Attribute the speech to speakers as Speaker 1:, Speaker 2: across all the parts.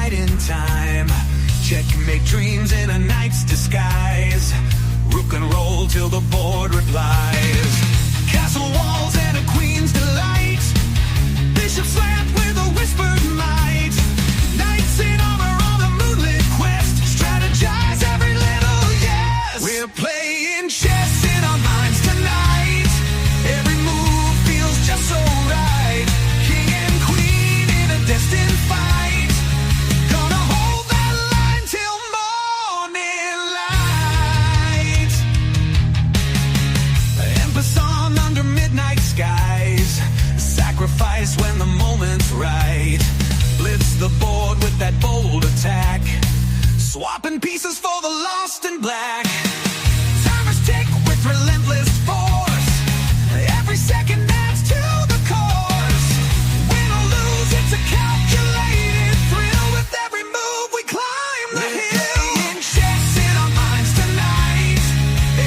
Speaker 1: right in time. Checkmate dreams in a knight's disguise. Rook and roll till the board replies. Castle walls and a queen's delight. Bishop slant with a whispered might. Knights in armor on a moonlit quest. Strategize every little yes. We're playing chess in our minds tonight. Every move feels just so right. King and queen in a destined fight. Gonna hold that line till morning light. Empress on under midnight skies. Sacrifice when the moment's right. Blitz the board with that bold attack. Swapping pieces for the lost and black. Timers tick with relentless force. Every second adds to the course. Win or lose, it's a calculated thrill. With every move we climb the hill. Playing chess in our minds tonight.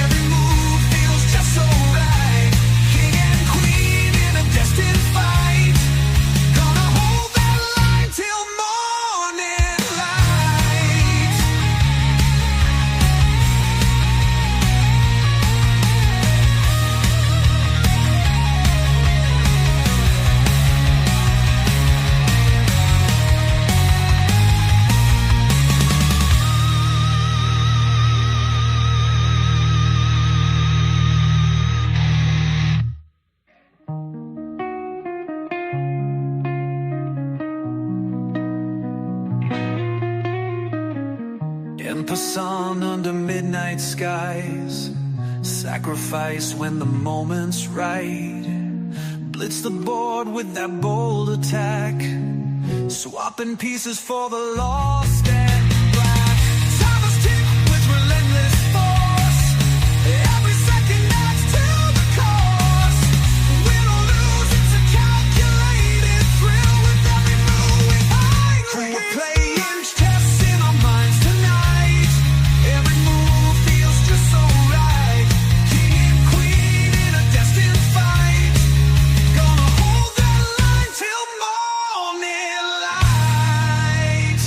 Speaker 1: Every move feels just so right. King and queen in a destined fight. Gonna hold that line till morning light. En passant under midnight skies. Sacrifice when the moment's right. Blitz the board with that bold attack. Swapping pieces for the lost and black. Timers tick with relentless force. Every second adds to the course. Win or lose, it's a calculated thrill. With every move we find the hill. We're playing chess in our minds tonight. Every move feels just so right. King and queen in a destined fight. Gonna hold that line till morning light.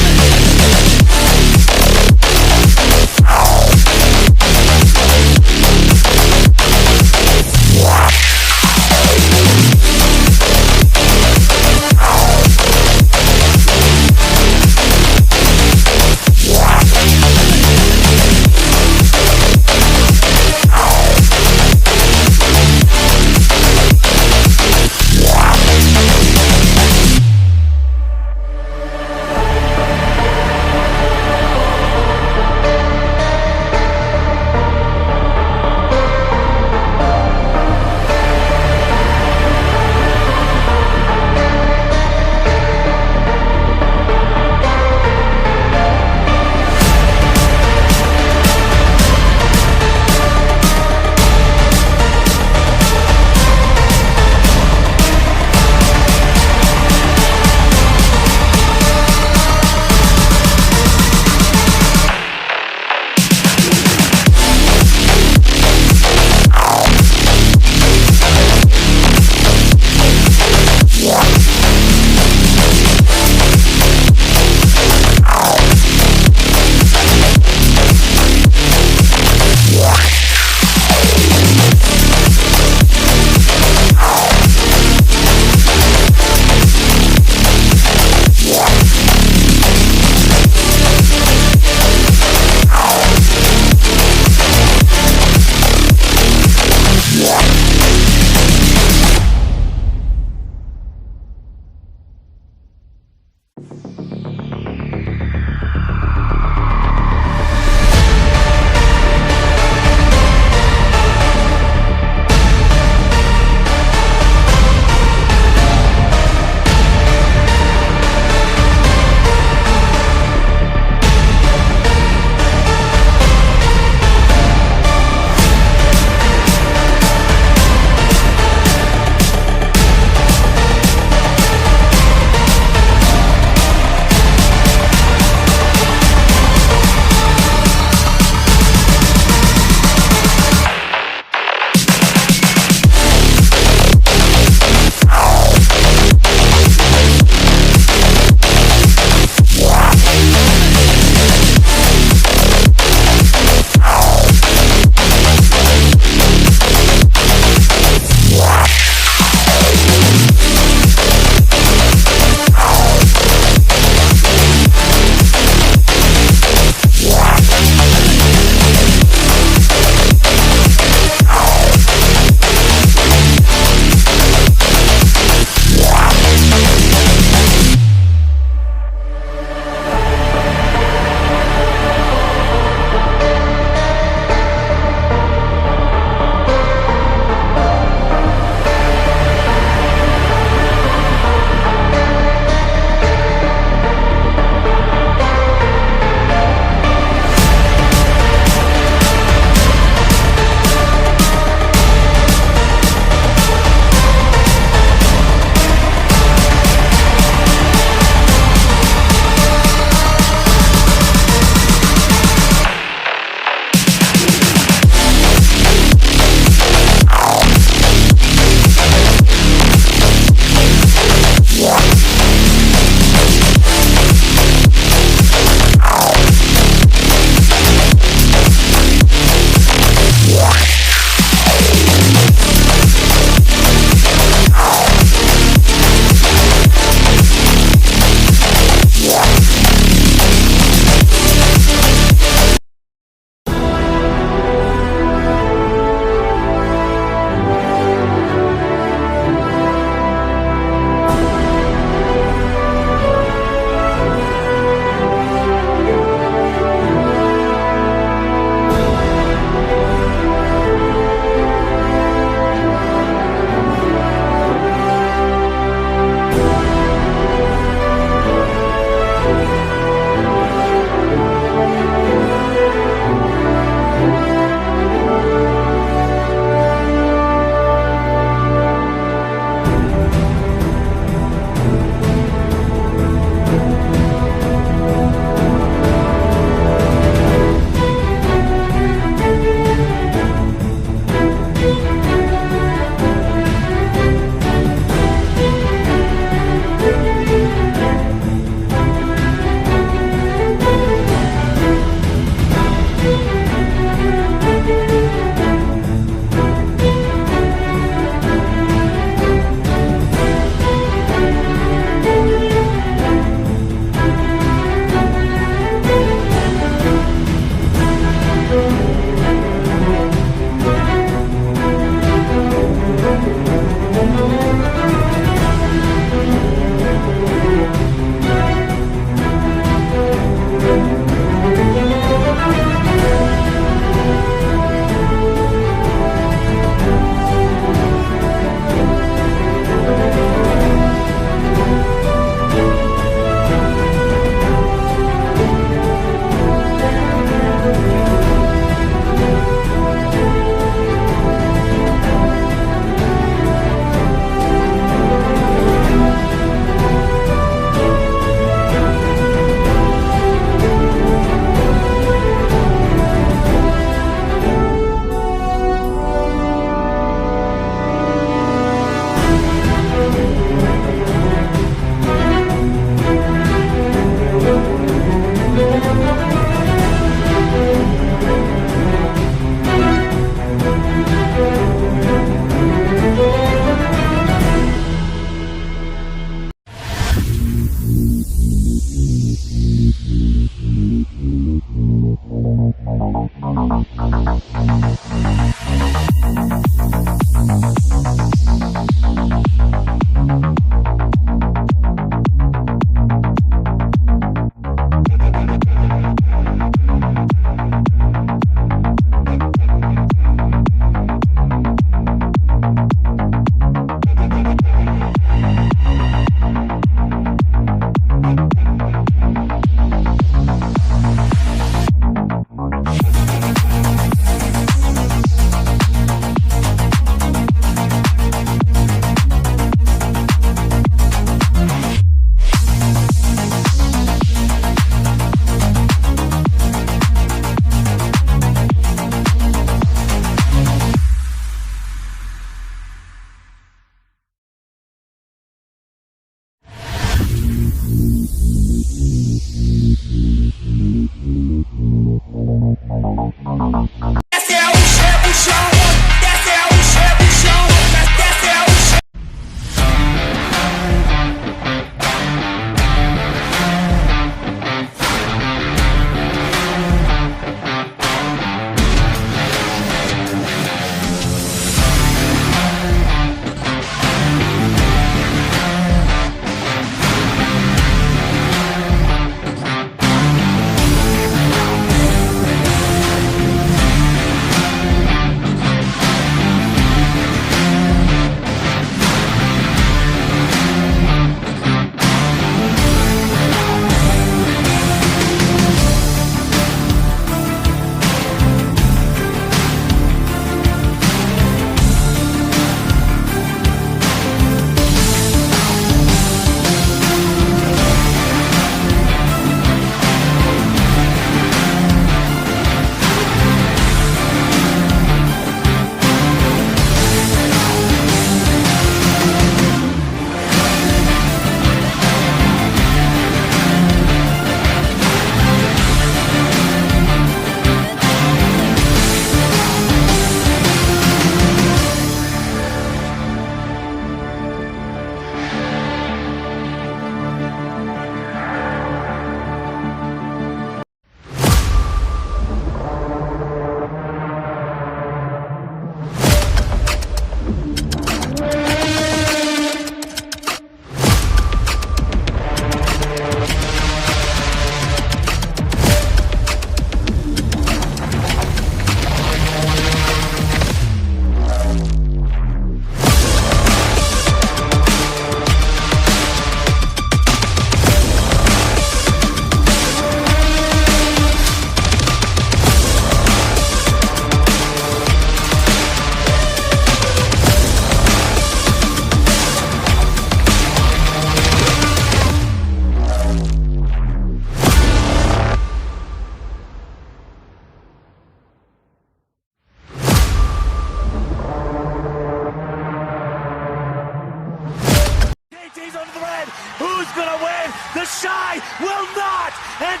Speaker 1: The shy will not! And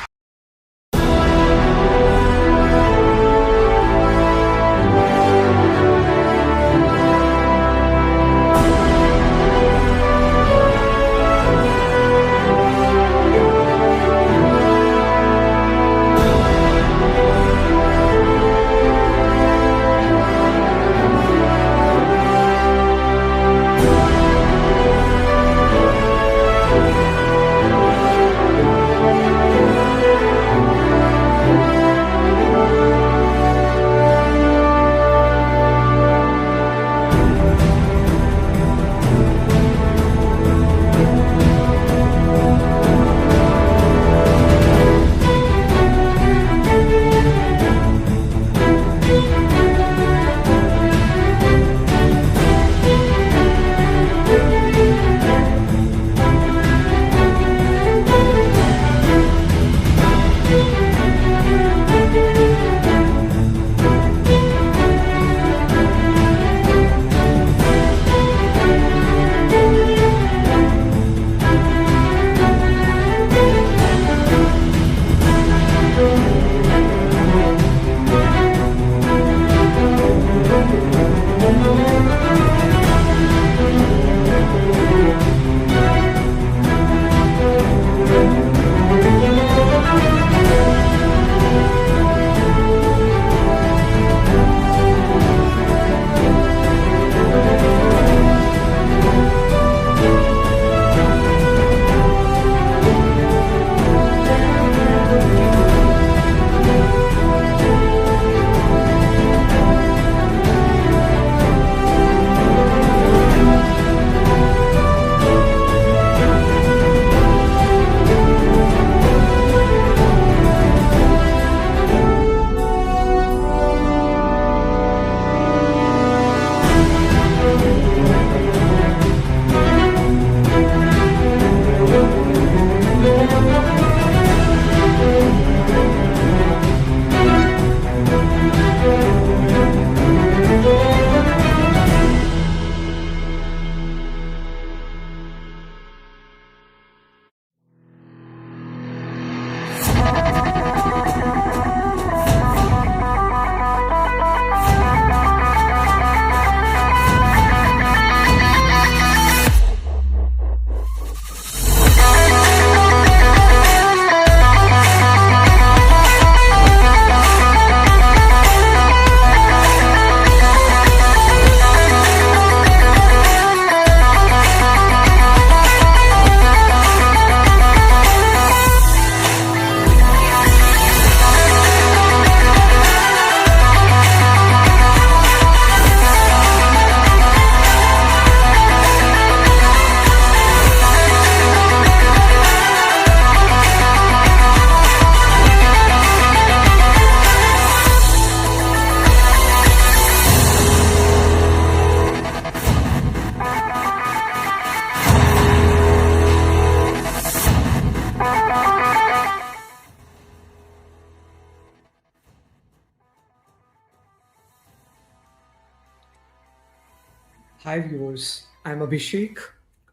Speaker 2: Hi viewers, I'm Abhishek,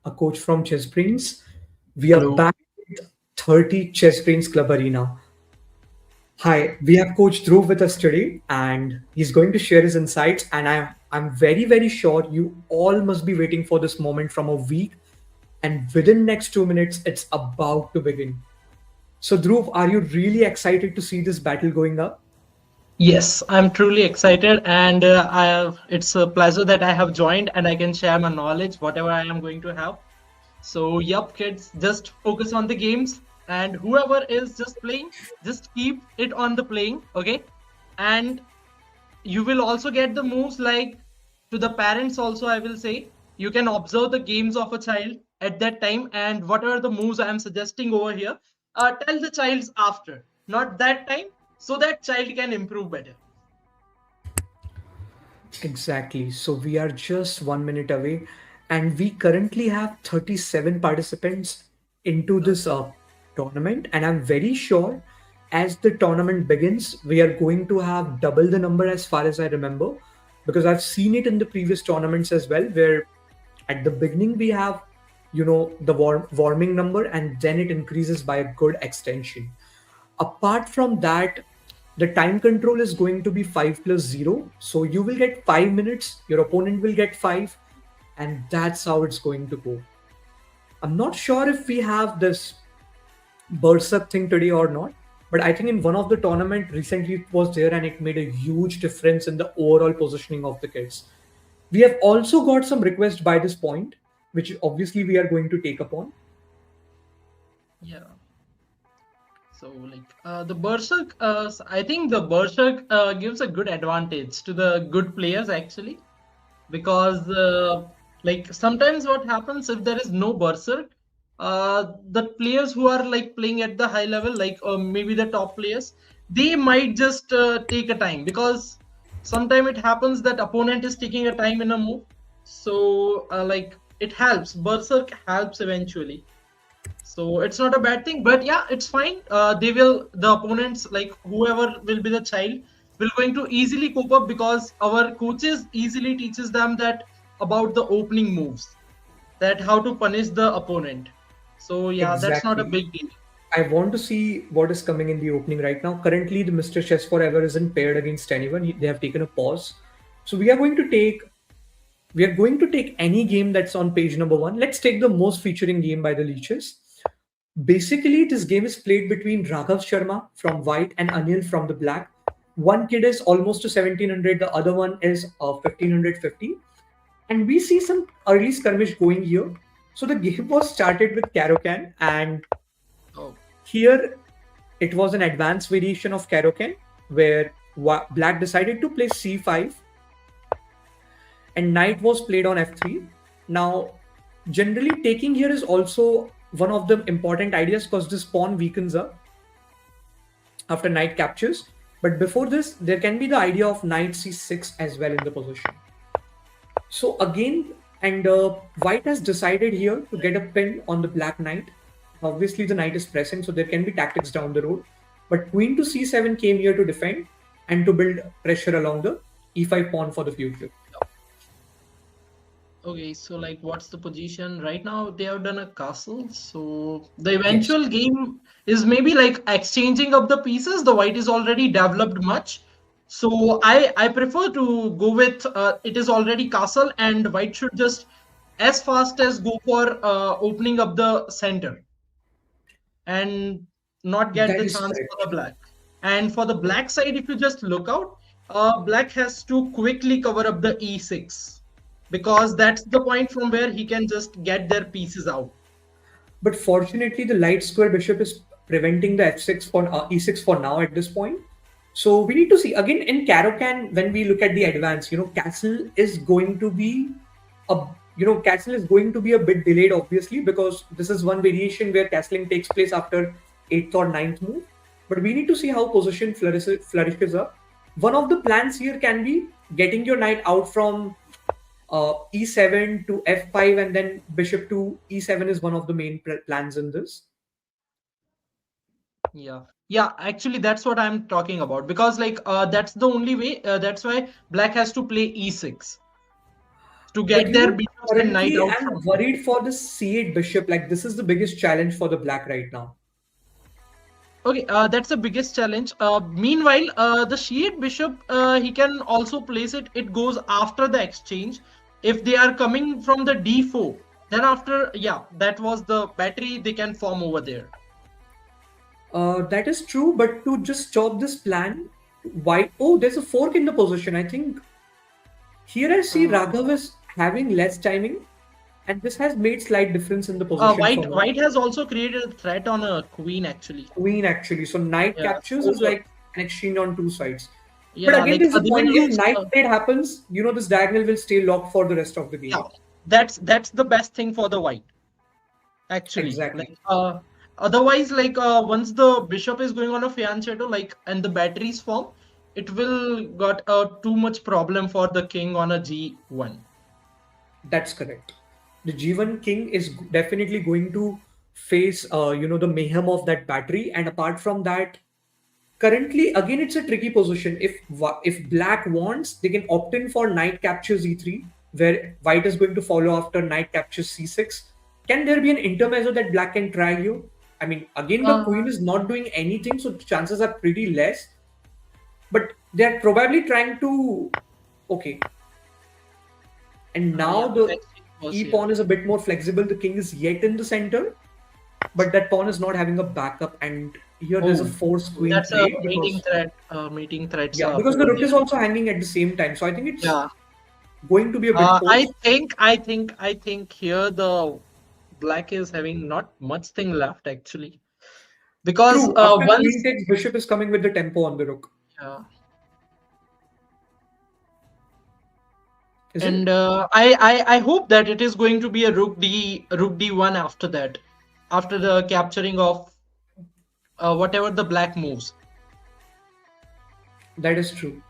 Speaker 2: a coach from Chessbrainz. We are
Speaker 3: Hello.
Speaker 2: back with 30 Chessbrainz Club Arena. Hi, we have Coach Dhruv with us today, and he's going to share his insights. And I'm very sure you all must be waiting for this moment from a week. And within next 2 minutes, it's about to begin. So Dhruv, are you really excited to see this battle going up?
Speaker 3: Yes, I'm truly excited, and it's a pleasure that I have joined and I can share my knowledge, whatever I am going to have. So, yup, kids, just focus on the games, and whoever is just playing, just keep it on the playing, okay? And you will also get the moves like to the parents, also, I will say. You can observe the games of a child at that time, and whatever the moves I am suggesting over here, tell the child's after, not that time, so that child can improve better.
Speaker 2: Exactly. So we are just 1 minute away, and we currently have 37 participants into this tournament. And I'm very sure as the tournament begins, we are going to have double the number as far as I remember, because I've seen it in the previous tournaments as well, where at the beginning we have the warming number, and then it increases by a good extension. Apart from that, the time control is going to be 5 plus 0. So you will get 5 minutes, your opponent will get 5, and that's how it's going to go. I'm not sure if we have this Berserk thing today or not, but I think in one of the tournament recently it was there and it made a huge difference in the overall positioning of the kids. We have also got some requests by this point, which obviously we are going to take upon.
Speaker 3: Yeah. So the Berserk, I think the Berserk gives a good advantage to the good players actually, because sometimes what happens if there is no Berserk, the players who are playing at the high level, maybe the top players, they might just take a time, because sometimes it happens that opponent is taking a time in a move. So it helps. Berserk helps eventually. So it's not a bad thing, but yeah, it's fine. The opponents, whoever will be the child, will going to easily cope up, because our coaches easily teaches them that about the opening moves, that how to punish the opponent. So yeah, that's not a big deal.
Speaker 2: I want to see what is coming in the opening right now. Currently, the Mr. Chess Forever isn't paired against anyone. They have taken a pause. So we are going to take any game that's on page number 1. Let's take the most featuring game by the Leeches. Basically, this game is played between Raghav Sharma from white and Anil from the black. One kid is almost to 1700, the other one is 1550. And we see some early skirmish going here. So the game was started with Caro-Kann, and here it was an advanced variation of Caro-Kann where black decided to play c5 and knight was played on f3. Now, generally taking here is also one of the important ideas, because this pawn weakens up after knight captures. But before this, there can be the idea of knight c6 as well in the position. So again, and white has decided here to get a pin on the black knight. Obviously, the knight is pressing, so there can be tactics down the road. But queen to c7 came here to defend and to build pressure along the e5 pawn for the future.
Speaker 3: Okay, so what's the position right now? They have done a castle, so the eventual game is maybe exchanging of the pieces. The white is already developed much, so I prefer to go with it is already castle, and white should just as fast as go for opening up the center and not get the chance for the black. And for the black side, if you just look out, black has to quickly cover up the e6. Because that's the point from where he can just get their pieces out.
Speaker 2: But fortunately, the light square bishop is preventing the f6 for e6 for now at this point. So we need to see again in Caro-Kann, when we look at the advance, castle is going to be a bit delayed, obviously, because this is one variation where castling takes place after 8th or 9th move. But we need to see how position flourishes up. One of the plans here can be getting your knight out from e7 to f5, and then bishop to e7 is one of the main plans in this.
Speaker 3: Yeah, actually that's what I'm talking about, because that's the only way. That's why black has to play e6 to get their bishop and knight out.
Speaker 2: I'm worried for the c8 bishop. This is the biggest challenge for the black right now.
Speaker 3: Okay, that's the biggest challenge. Meanwhile, the c8 bishop, he can also place it. It goes after the exchange. If they are coming from the d4, then after, that was the battery they can form over there.
Speaker 2: That is true, but to just stop this plan, white... Oh, there's a fork in the position. I think here I see Raghav is having less timing, and this has made slight difference in the position.
Speaker 3: White has also created a threat on a queen, actually.
Speaker 2: So knight captures is like an exchange on two sides. Yeah, but again, there's a point. If knight trade happens, this diagonal will stay locked for the rest of the game.
Speaker 3: Yeah, that's the best thing for the white, actually.
Speaker 2: Exactly.
Speaker 3: Otherwise, once the bishop is going on a fianchetto, and the batteries form, it will got too much problem for the king on a g1.
Speaker 2: That's correct. The g1 king is definitely going to face, the mayhem of that battery. And apart from that, currently, again, it's a tricky position. If black wants, they can opt in for knight captures e3, where white is going to follow after knight captures c6. can there be an intermezzo that black can try you? I mean, again, the
Speaker 3: Uh,
Speaker 2: queen is not doing anything, so chances are pretty less. But they're probably trying to. Okay. And now
Speaker 3: yeah,
Speaker 2: the
Speaker 3: next week was
Speaker 2: e
Speaker 3: here.
Speaker 2: pawn is a bit more flexible. The king is yet in the center, but that pawn is not having a backup. And here there's a
Speaker 3: Oh,
Speaker 2: forced queen
Speaker 3: that's a
Speaker 2: played
Speaker 3: mating
Speaker 2: because,
Speaker 3: threat. Mating threats
Speaker 2: yeah, because the
Speaker 3: over
Speaker 2: rook is
Speaker 3: there.
Speaker 2: also hanging at the same time. So I think it's
Speaker 3: Yeah.
Speaker 2: going to be a bit forced.
Speaker 3: I think here the black is having not much thing left actually, because
Speaker 2: True, after queen
Speaker 3: once
Speaker 2: takes, bishop is coming with the tempo on the rook.
Speaker 3: uh,
Speaker 2: Is it?
Speaker 3: and I hope that it is going to be a rook d1 after that, after the capturing of whatever the black moves.
Speaker 2: That is true.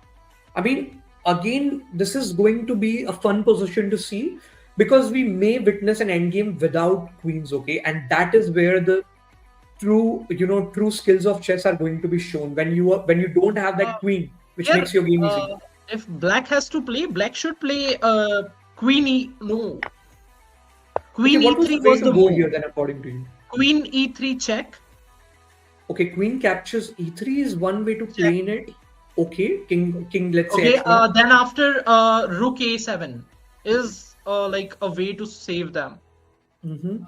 Speaker 2: I mean, again, this is going to be a fun position to see because we may witness an endgame without queens, okay? And that is where the true skills of chess are going to be shown when you don't have
Speaker 3: Uh,
Speaker 2: that queen, which
Speaker 3: Here,
Speaker 2: makes your game easy.
Speaker 3: if black has to play, black should play queen e. No,
Speaker 2: Okay,
Speaker 3: queen
Speaker 2: what was
Speaker 3: e3
Speaker 2: the way
Speaker 3: was
Speaker 2: to
Speaker 3: the
Speaker 2: go
Speaker 3: move.
Speaker 2: here then, according to you?
Speaker 3: Queen e3 check.
Speaker 2: Okay, queen captures e3 is one way to
Speaker 3: Check.
Speaker 2: play in it. Okay, king, let's say
Speaker 3: Okay,
Speaker 2: h1.
Speaker 3: then after rook a7 is like a way to save them.
Speaker 2: Hmm.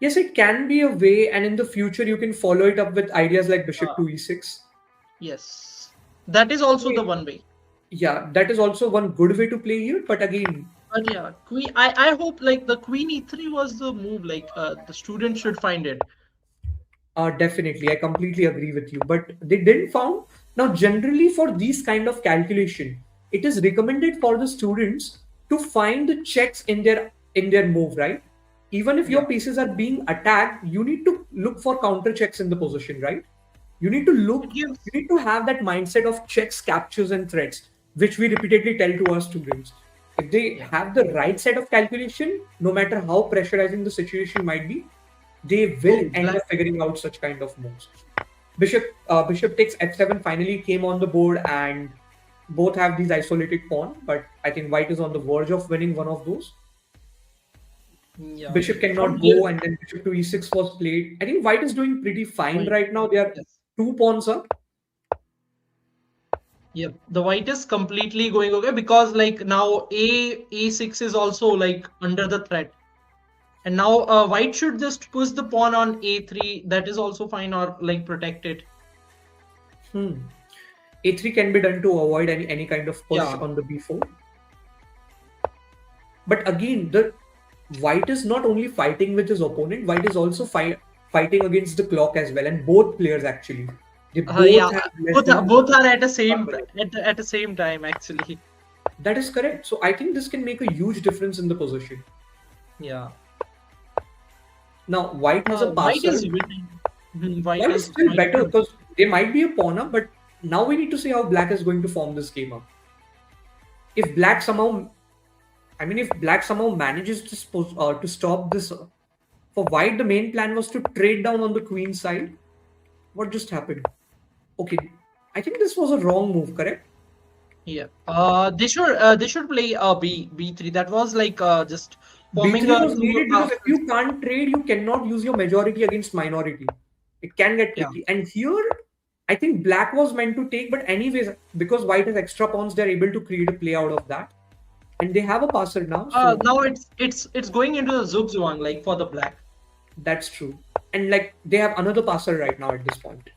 Speaker 2: Yes, it can be a way, and in the future you can follow it up with ideas like bishop
Speaker 3: Uh,
Speaker 2: to e6.
Speaker 3: yes, that is also the
Speaker 2: Okay,
Speaker 3: one way.
Speaker 2: yeah, that is also one good way to play here. But again,
Speaker 3: But yeah, queen. I hope like the queen e3 was the move. Like the student should find it.
Speaker 2: definitely, I completely agree with you. But they didn't found. Now, generally for these kind of calculation, it is recommended for the students to find the checks in their move, right? Even if your
Speaker 3: Yeah.
Speaker 2: pieces are being attacked, you need to look for counter checks in the position, right? You need to
Speaker 3: It
Speaker 2: look. You
Speaker 3: gives.
Speaker 2: need to have that mindset of checks, captures, and threats, which we repeatedly tell to our students. If they
Speaker 3: Yeah.
Speaker 2: have the right set of calculation, no matter how pressurizing the situation might be, they will
Speaker 3: Oh,
Speaker 2: end
Speaker 3: black.
Speaker 2: up figuring out such kind of moves. Bishop takes f7 finally came on the board, and both have these isolated pawn. But I think white is on the verge of winning one of those.
Speaker 3: Yeah.
Speaker 2: Bishop
Speaker 3: From
Speaker 2: cannot
Speaker 3: here.
Speaker 2: go, and then bishop to e6 was played. I think white is doing pretty fine
Speaker 3: White.
Speaker 2: right now. They are
Speaker 3: Yes.
Speaker 2: two pawns up.
Speaker 3: Yep, the white is completely going okay because like now a6 is also like under the threat, and now white should just push the pawn on a3. That is also fine, or like protect it.
Speaker 2: Hmm. A3 can be done to avoid any kind of push
Speaker 3: Yeah.
Speaker 2: on the b4. But again, the white is not only fighting with his opponent, white is also fighting against the clock as well. And both players actually, they
Speaker 3: Yeah.
Speaker 2: both have less than
Speaker 3: Both are at the
Speaker 2: 1
Speaker 3: same
Speaker 2: minute.
Speaker 3: at the same time actually.
Speaker 2: That is correct. So I think this can make a huge difference in the position.
Speaker 3: Yeah.
Speaker 2: Now white has a
Speaker 3: White is
Speaker 2: passer.
Speaker 3: winning. White
Speaker 2: White is
Speaker 3: is
Speaker 2: still
Speaker 3: white
Speaker 2: better
Speaker 3: is
Speaker 2: because they might be a pawn up, but now we need to see how black is going to form this game up. If black somehow, I mean, if black somehow manages to stop this, for white, the main plan was to trade down on the queen side. What just happened? Okay, I think this was a wrong move, correct?
Speaker 3: yeah. They should play b3. That was like just forming
Speaker 2: B3
Speaker 3: a
Speaker 2: was
Speaker 3: two
Speaker 2: needed because if you can't trade, you cannot use your majority against minority. It can get
Speaker 3: yeah.
Speaker 2: tricky. And here, I think black was meant to take, but anyways, because white has extra pawns, they're able to create a play out of that. And they have a passer now, so
Speaker 3: Now it's going into the zugzwang like for the black.
Speaker 2: that's true. And like they have another passer right now at this point.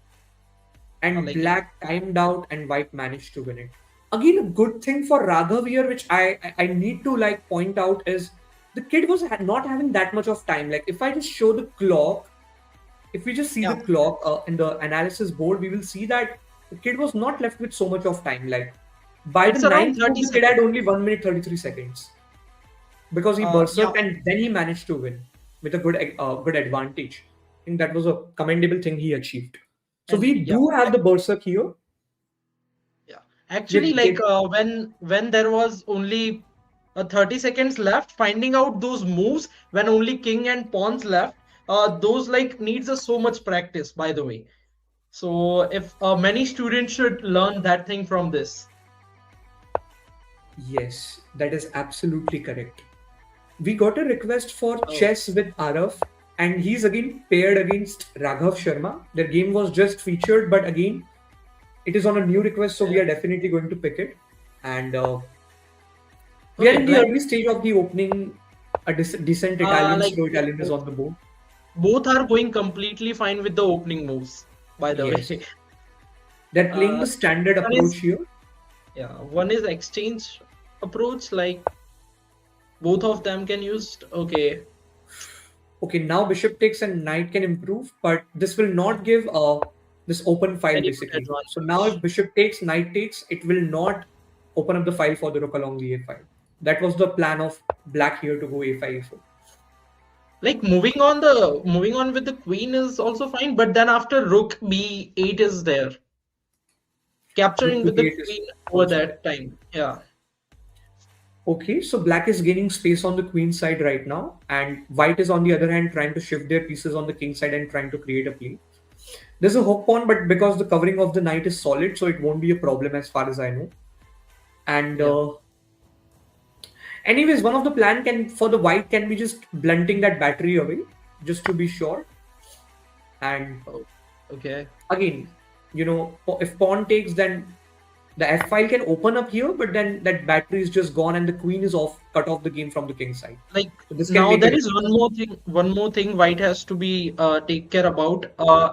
Speaker 2: And
Speaker 3: Like yeah.
Speaker 2: black timed out and white managed to win it. Again, a good thing for Raghav here, which I need to like point out is the kid was not having that much of time. Like if I just show the clock, if we just see the
Speaker 3: Yeah.
Speaker 2: clock in the analysis board, we will see that the kid was not left with so much of time. Like by the
Speaker 3: It's around
Speaker 2: ninth move,
Speaker 3: 30
Speaker 2: the kid had
Speaker 3: seconds.
Speaker 2: only 1 minute 33 seconds because he
Speaker 3: Yeah.
Speaker 2: berserked and then he managed to win with a good advantage. I think that was a commendable thing he achieved. So
Speaker 3: And
Speaker 2: we
Speaker 3: yeah.
Speaker 2: do have the berserk here.
Speaker 3: Yeah. Actually,
Speaker 2: With
Speaker 3: like
Speaker 2: kid,
Speaker 3: when there was only 30 seconds left, finding out those moves when only king and pawns left, those like needs us so much practice, by the way. So if many students should learn that thing from this.
Speaker 2: yes, that is absolutely correct. we got a request for
Speaker 3: Oh,
Speaker 2: chess with Arav, and he's again paired against Raghav Sharma. Their game was just featured, but again, it is on a new request, so we
Speaker 3: okay.
Speaker 2: are definitely going to pick it. And we are
Speaker 3: Okay,
Speaker 2: in the
Speaker 3: black.
Speaker 2: early stage of the opening. A decent Italian,
Speaker 3: Like
Speaker 2: slow Italian is on the board.
Speaker 3: both are going completely fine with the opening moves, by the
Speaker 2: Yes,
Speaker 3: way.
Speaker 2: they're playing
Speaker 3: Uh,
Speaker 2: the standard
Speaker 3: one is
Speaker 2: approach here.
Speaker 3: yeah, one is exchange approach, like both of them can use. Okay,
Speaker 2: Okay, now bishop takes and knight can improve, but this will not give this open file
Speaker 3: very good
Speaker 2: basically. So now if
Speaker 3: advantage.
Speaker 2: bishop takes, knight takes, it will not open up the file for the rook along the a5. That was the plan of black here to go a5, a4.
Speaker 3: Like moving on with the queen is also fine, but then after rook b8 is there,
Speaker 2: Rook
Speaker 3: capturing
Speaker 2: to
Speaker 3: with the
Speaker 2: b8 is
Speaker 3: queen over
Speaker 2: also there.
Speaker 3: that time. Yeah,
Speaker 2: Okay, so black is gaining space on the queen side right now, and white is on the other hand trying to shift their pieces on the king side and trying to create a play. There's a hook pawn, but because the covering of the knight is solid, so it won't be a problem as far as I know. And
Speaker 3: yeah.
Speaker 2: anyways, one of the plan can for the white can be just blunting that battery away, just to be sure. And
Speaker 3: Oh, okay.
Speaker 2: again, if pawn takes, then the f file can open up here, but then that battery is just gone and the queen is off, cut off the game from the king side.
Speaker 3: Like
Speaker 2: So this can
Speaker 3: now
Speaker 2: make a
Speaker 3: there is
Speaker 2: difference.
Speaker 3: one more thing white has to be take care about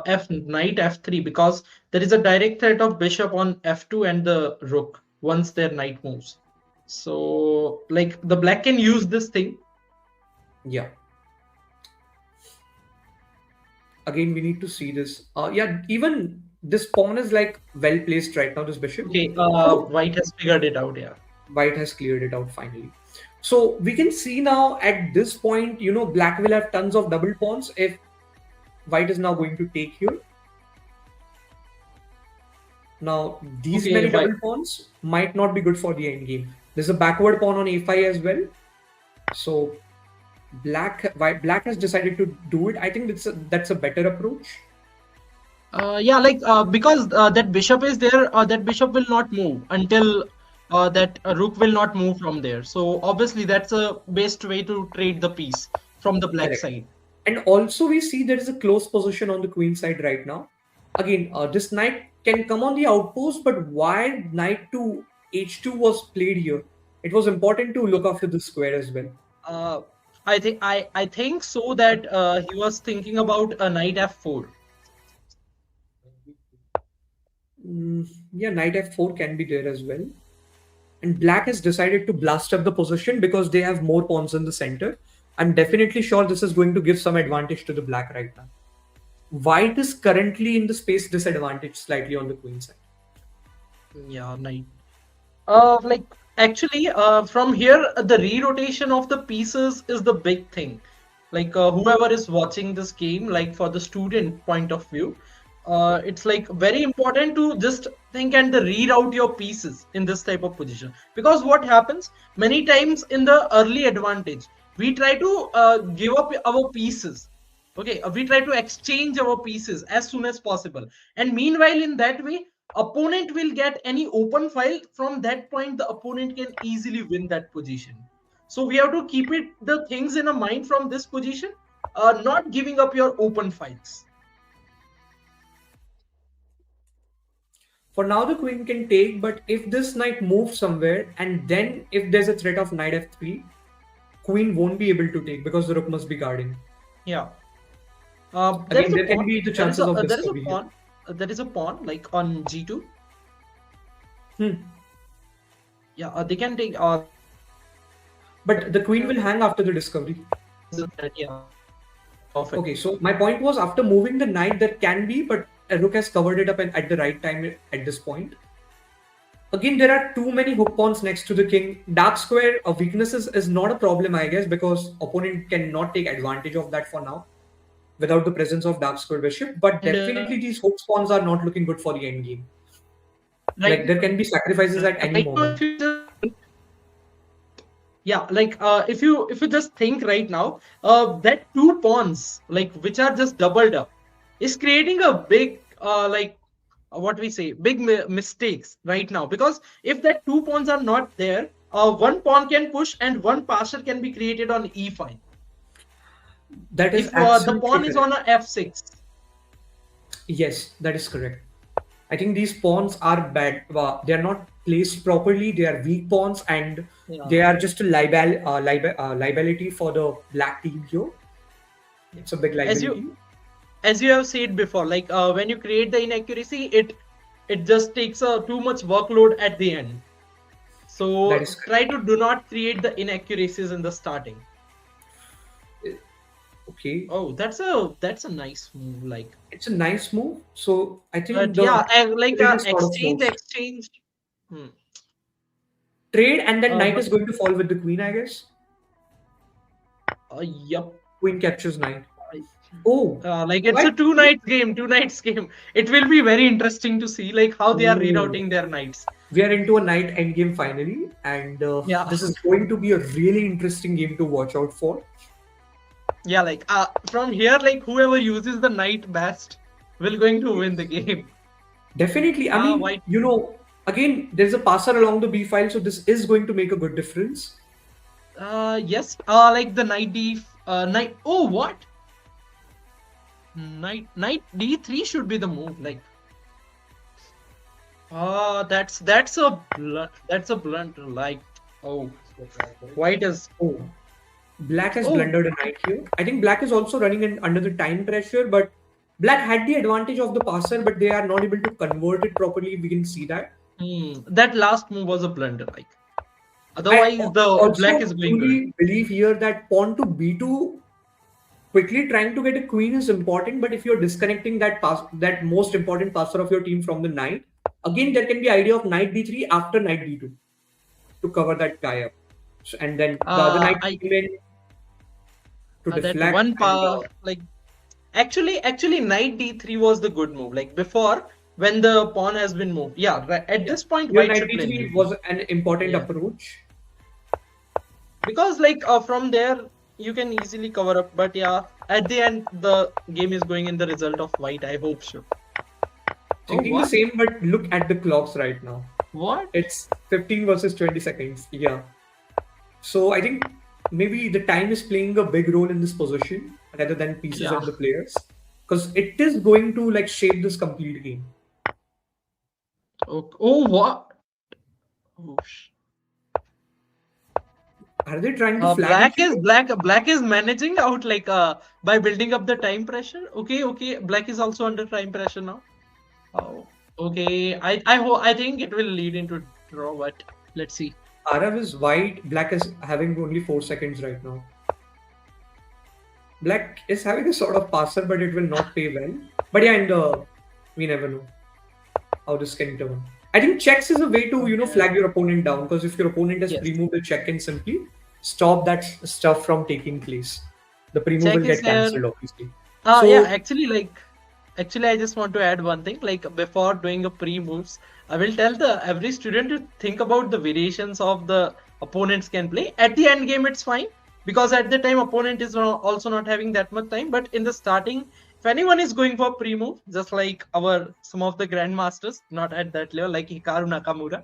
Speaker 3: f knight f3, because there is a direct threat of bishop on f2 and the rook once their knight moves. So like the black can use this thing.
Speaker 2: Yeah. Again, we need to see this. Yeah, even this pawn is like well placed right now. This bishop.
Speaker 3: Okay,
Speaker 2: So
Speaker 3: white has figured it out. Yeah.
Speaker 2: white has cleared it out finally. So we can see now at this point, black will have tons of double pawns if white is now going to take here. Now, these
Speaker 3: Okay,
Speaker 2: many
Speaker 3: white.
Speaker 2: double pawns might not be good for the end game. There's a backward pawn on a5 as well. So black has decided to do it. I think that's a better approach.
Speaker 3: Yeah, like because that bishop is there, that bishop will not move until that rook will not move from there. So obviously that's a best way to trade the piece from the black
Speaker 2: Correct.
Speaker 3: side.
Speaker 2: And also we see there is a close position on the queen side right now. Again, this knight can come on the outpost, but why knight to h2 was played here? It was important to look after the square as well.
Speaker 3: Uh, I think so that he was thinking about a knight f4.
Speaker 2: Yeah, knight f4 can be there as well. And black has decided to blast up the position because they have more pawns in the center. I'm definitely sure this is going to give some advantage to the black right now. White is currently in the space disadvantage slightly on the queen side.
Speaker 3: Yeah, knight. Like actually, from here, the re-rotation of the pieces is the big thing. Like whoever is watching this game, like for the student point of view, it's like very important to just think and the reroute your pieces in this type of position. Because what happens many times in the early advantage, we try to give up our pieces. Okay, we try to exchange our pieces as soon as possible, and meanwhile in that way opponent will get any open file. From that point the opponent can easily win that position. So we have to keep it the things in a mind from this position, not giving up your open files.
Speaker 2: For now, the queen can take, but if this knight moves somewhere, and then if there's a threat of knight f3, queen won't be able to take because the rook must be guarding.
Speaker 3: Yeah, there
Speaker 2: Again,
Speaker 3: is a
Speaker 2: there can
Speaker 3: pawn,
Speaker 2: be the chances of
Speaker 3: there is a
Speaker 2: discovery here.
Speaker 3: pawn, there is a pawn like on g2.
Speaker 2: Hmm.
Speaker 3: Yeah, they can take
Speaker 2: But the queen will hang after the discovery.
Speaker 3: yeah, perfect.
Speaker 2: Okay, so my point was after moving the knight, there can be, but a rook has covered it up at the right time at this point. Again, there are too many hook pawns next to the king. Dark square of weaknesses is not a problem, I guess, because opponent cannot take advantage of that for now without the presence of dark square bishop. But
Speaker 3: And
Speaker 2: definitely these hook pawns are not looking good for the end game. Like
Speaker 3: right,
Speaker 2: there can be sacrifices at any
Speaker 3: right now
Speaker 2: moment.
Speaker 3: if you just, yeah, like if you just think right now, that two pawns like which are just doubled up is creating a big like what we say big mistakes right now, because if that two pawns are not there, one pawn can push and one passer can be created on e5.
Speaker 2: That is
Speaker 3: If the
Speaker 2: absolutely
Speaker 3: pawn is
Speaker 2: correct.
Speaker 3: on a f6.
Speaker 2: Yes, that is correct. I think these pawns are bad. They are not placed properly. They are weak pawns, and
Speaker 3: Yeah.
Speaker 2: they are just a liability for the black team here. It's a big
Speaker 3: As you
Speaker 2: liability.
Speaker 3: as you have said before, like when you create the inaccuracy, it just takes too much workload at the end.
Speaker 2: That
Speaker 3: So
Speaker 2: is correct.
Speaker 3: try to do not create the inaccuracies in the starting.
Speaker 2: Okay,
Speaker 3: Oh, that's a nice move. Like,
Speaker 2: it's a nice move. So I think
Speaker 3: but
Speaker 2: the
Speaker 3: yeah, like
Speaker 2: trade is sort of
Speaker 3: exchange,
Speaker 2: forced.
Speaker 3: exchange. Hmm.
Speaker 2: Trade, and then knight
Speaker 3: But
Speaker 2: is going to fall with the queen, I guess.
Speaker 3: yup.
Speaker 2: Queen captures knight.
Speaker 3: I-
Speaker 2: Oh,
Speaker 3: like it's a
Speaker 2: what?
Speaker 3: two nights game. It will be very interesting to see like how they are
Speaker 2: Oh,
Speaker 3: rerouting their knights.
Speaker 2: we are into a knight endgame finally, and
Speaker 3: Yeah,
Speaker 2: this is going to be a really interesting game to watch out for.
Speaker 3: yeah. Like from here, like whoever uses the knight best will going to win the game.
Speaker 2: Definitely. I mean,
Speaker 3: White.
Speaker 2: again, there's a passer along the b file, so this is going to make a good difference.
Speaker 3: Yes. Like the knight. Oh, what? Knight d3 should be the move. Like, that's a blunder. Like, oh, white is.
Speaker 2: Oh, black has
Speaker 3: Oh,
Speaker 2: blundered a knight here. I think black is also running under the time pressure, but black had the advantage of the passer, but they are not able to convert it properly. We can see that.
Speaker 3: that last move was a blunder. Like,
Speaker 2: I
Speaker 3: otherwise the black
Speaker 2: also
Speaker 3: is going good.
Speaker 2: truly believe here that pawn to b2 quickly trying to get a queen is important, but if you're disconnecting that most important passer of your team from the knight, again there can be idea of knight d3 after knight d2 to cover that tie up. So, and then the other knight
Speaker 3: I
Speaker 2: came in to
Speaker 3: that
Speaker 2: deflect
Speaker 3: one
Speaker 2: and
Speaker 3: like actually knight d3 was the good move. Like before when the pawn has been moved. Yeah, right, at
Speaker 2: yeah,
Speaker 3: this point
Speaker 2: your
Speaker 3: white
Speaker 2: knight
Speaker 3: should play
Speaker 2: d3
Speaker 3: b3.
Speaker 2: was an important
Speaker 3: Yeah,
Speaker 2: approach.
Speaker 3: because like from there you can easily cover up. But yeah, at the end the game is going in the result of white. I hope so. Oh,
Speaker 2: Thinking the
Speaker 3: what?
Speaker 2: same, but look at the clocks right now.
Speaker 3: What?
Speaker 2: It's 15 versus 20 seconds. Yeah. So I think maybe the time is playing a big role in this position rather than pieces
Speaker 3: Yeah.
Speaker 2: and the players, because it is going to like shape this complete game.
Speaker 3: Oh, what? Oh,
Speaker 2: Are they trying to flag each other?
Speaker 3: black is managing out like by building up the time pressure. Okay, black is also under time pressure now. Oh, okay. I think it will lead into draw, but let's see.
Speaker 2: Arav is white, black is having only 4 seconds right now. Black is having a sort of passer, but it will not pay well. But yeah, we never know how this can turn. I think checks is a way to, flag your opponent down, because if your opponent has
Speaker 3: Yes,
Speaker 2: pre-moved, the check can simply stop that stuff from taking place. The pre-move
Speaker 3: check
Speaker 2: will
Speaker 3: is
Speaker 2: get
Speaker 3: here.
Speaker 2: cancelled, obviously.
Speaker 3: Yeah,
Speaker 2: So,
Speaker 3: actually, I just want to add one thing. Like before doing a pre-moves, I will tell the every student to think about the variations of the opponents can play. At the end game, it's fine because at the time opponent is also not having that much time. But in the starting, if anyone is going for pre-move, just like some of the grandmasters, not at that level, like Hikaru Nakamura.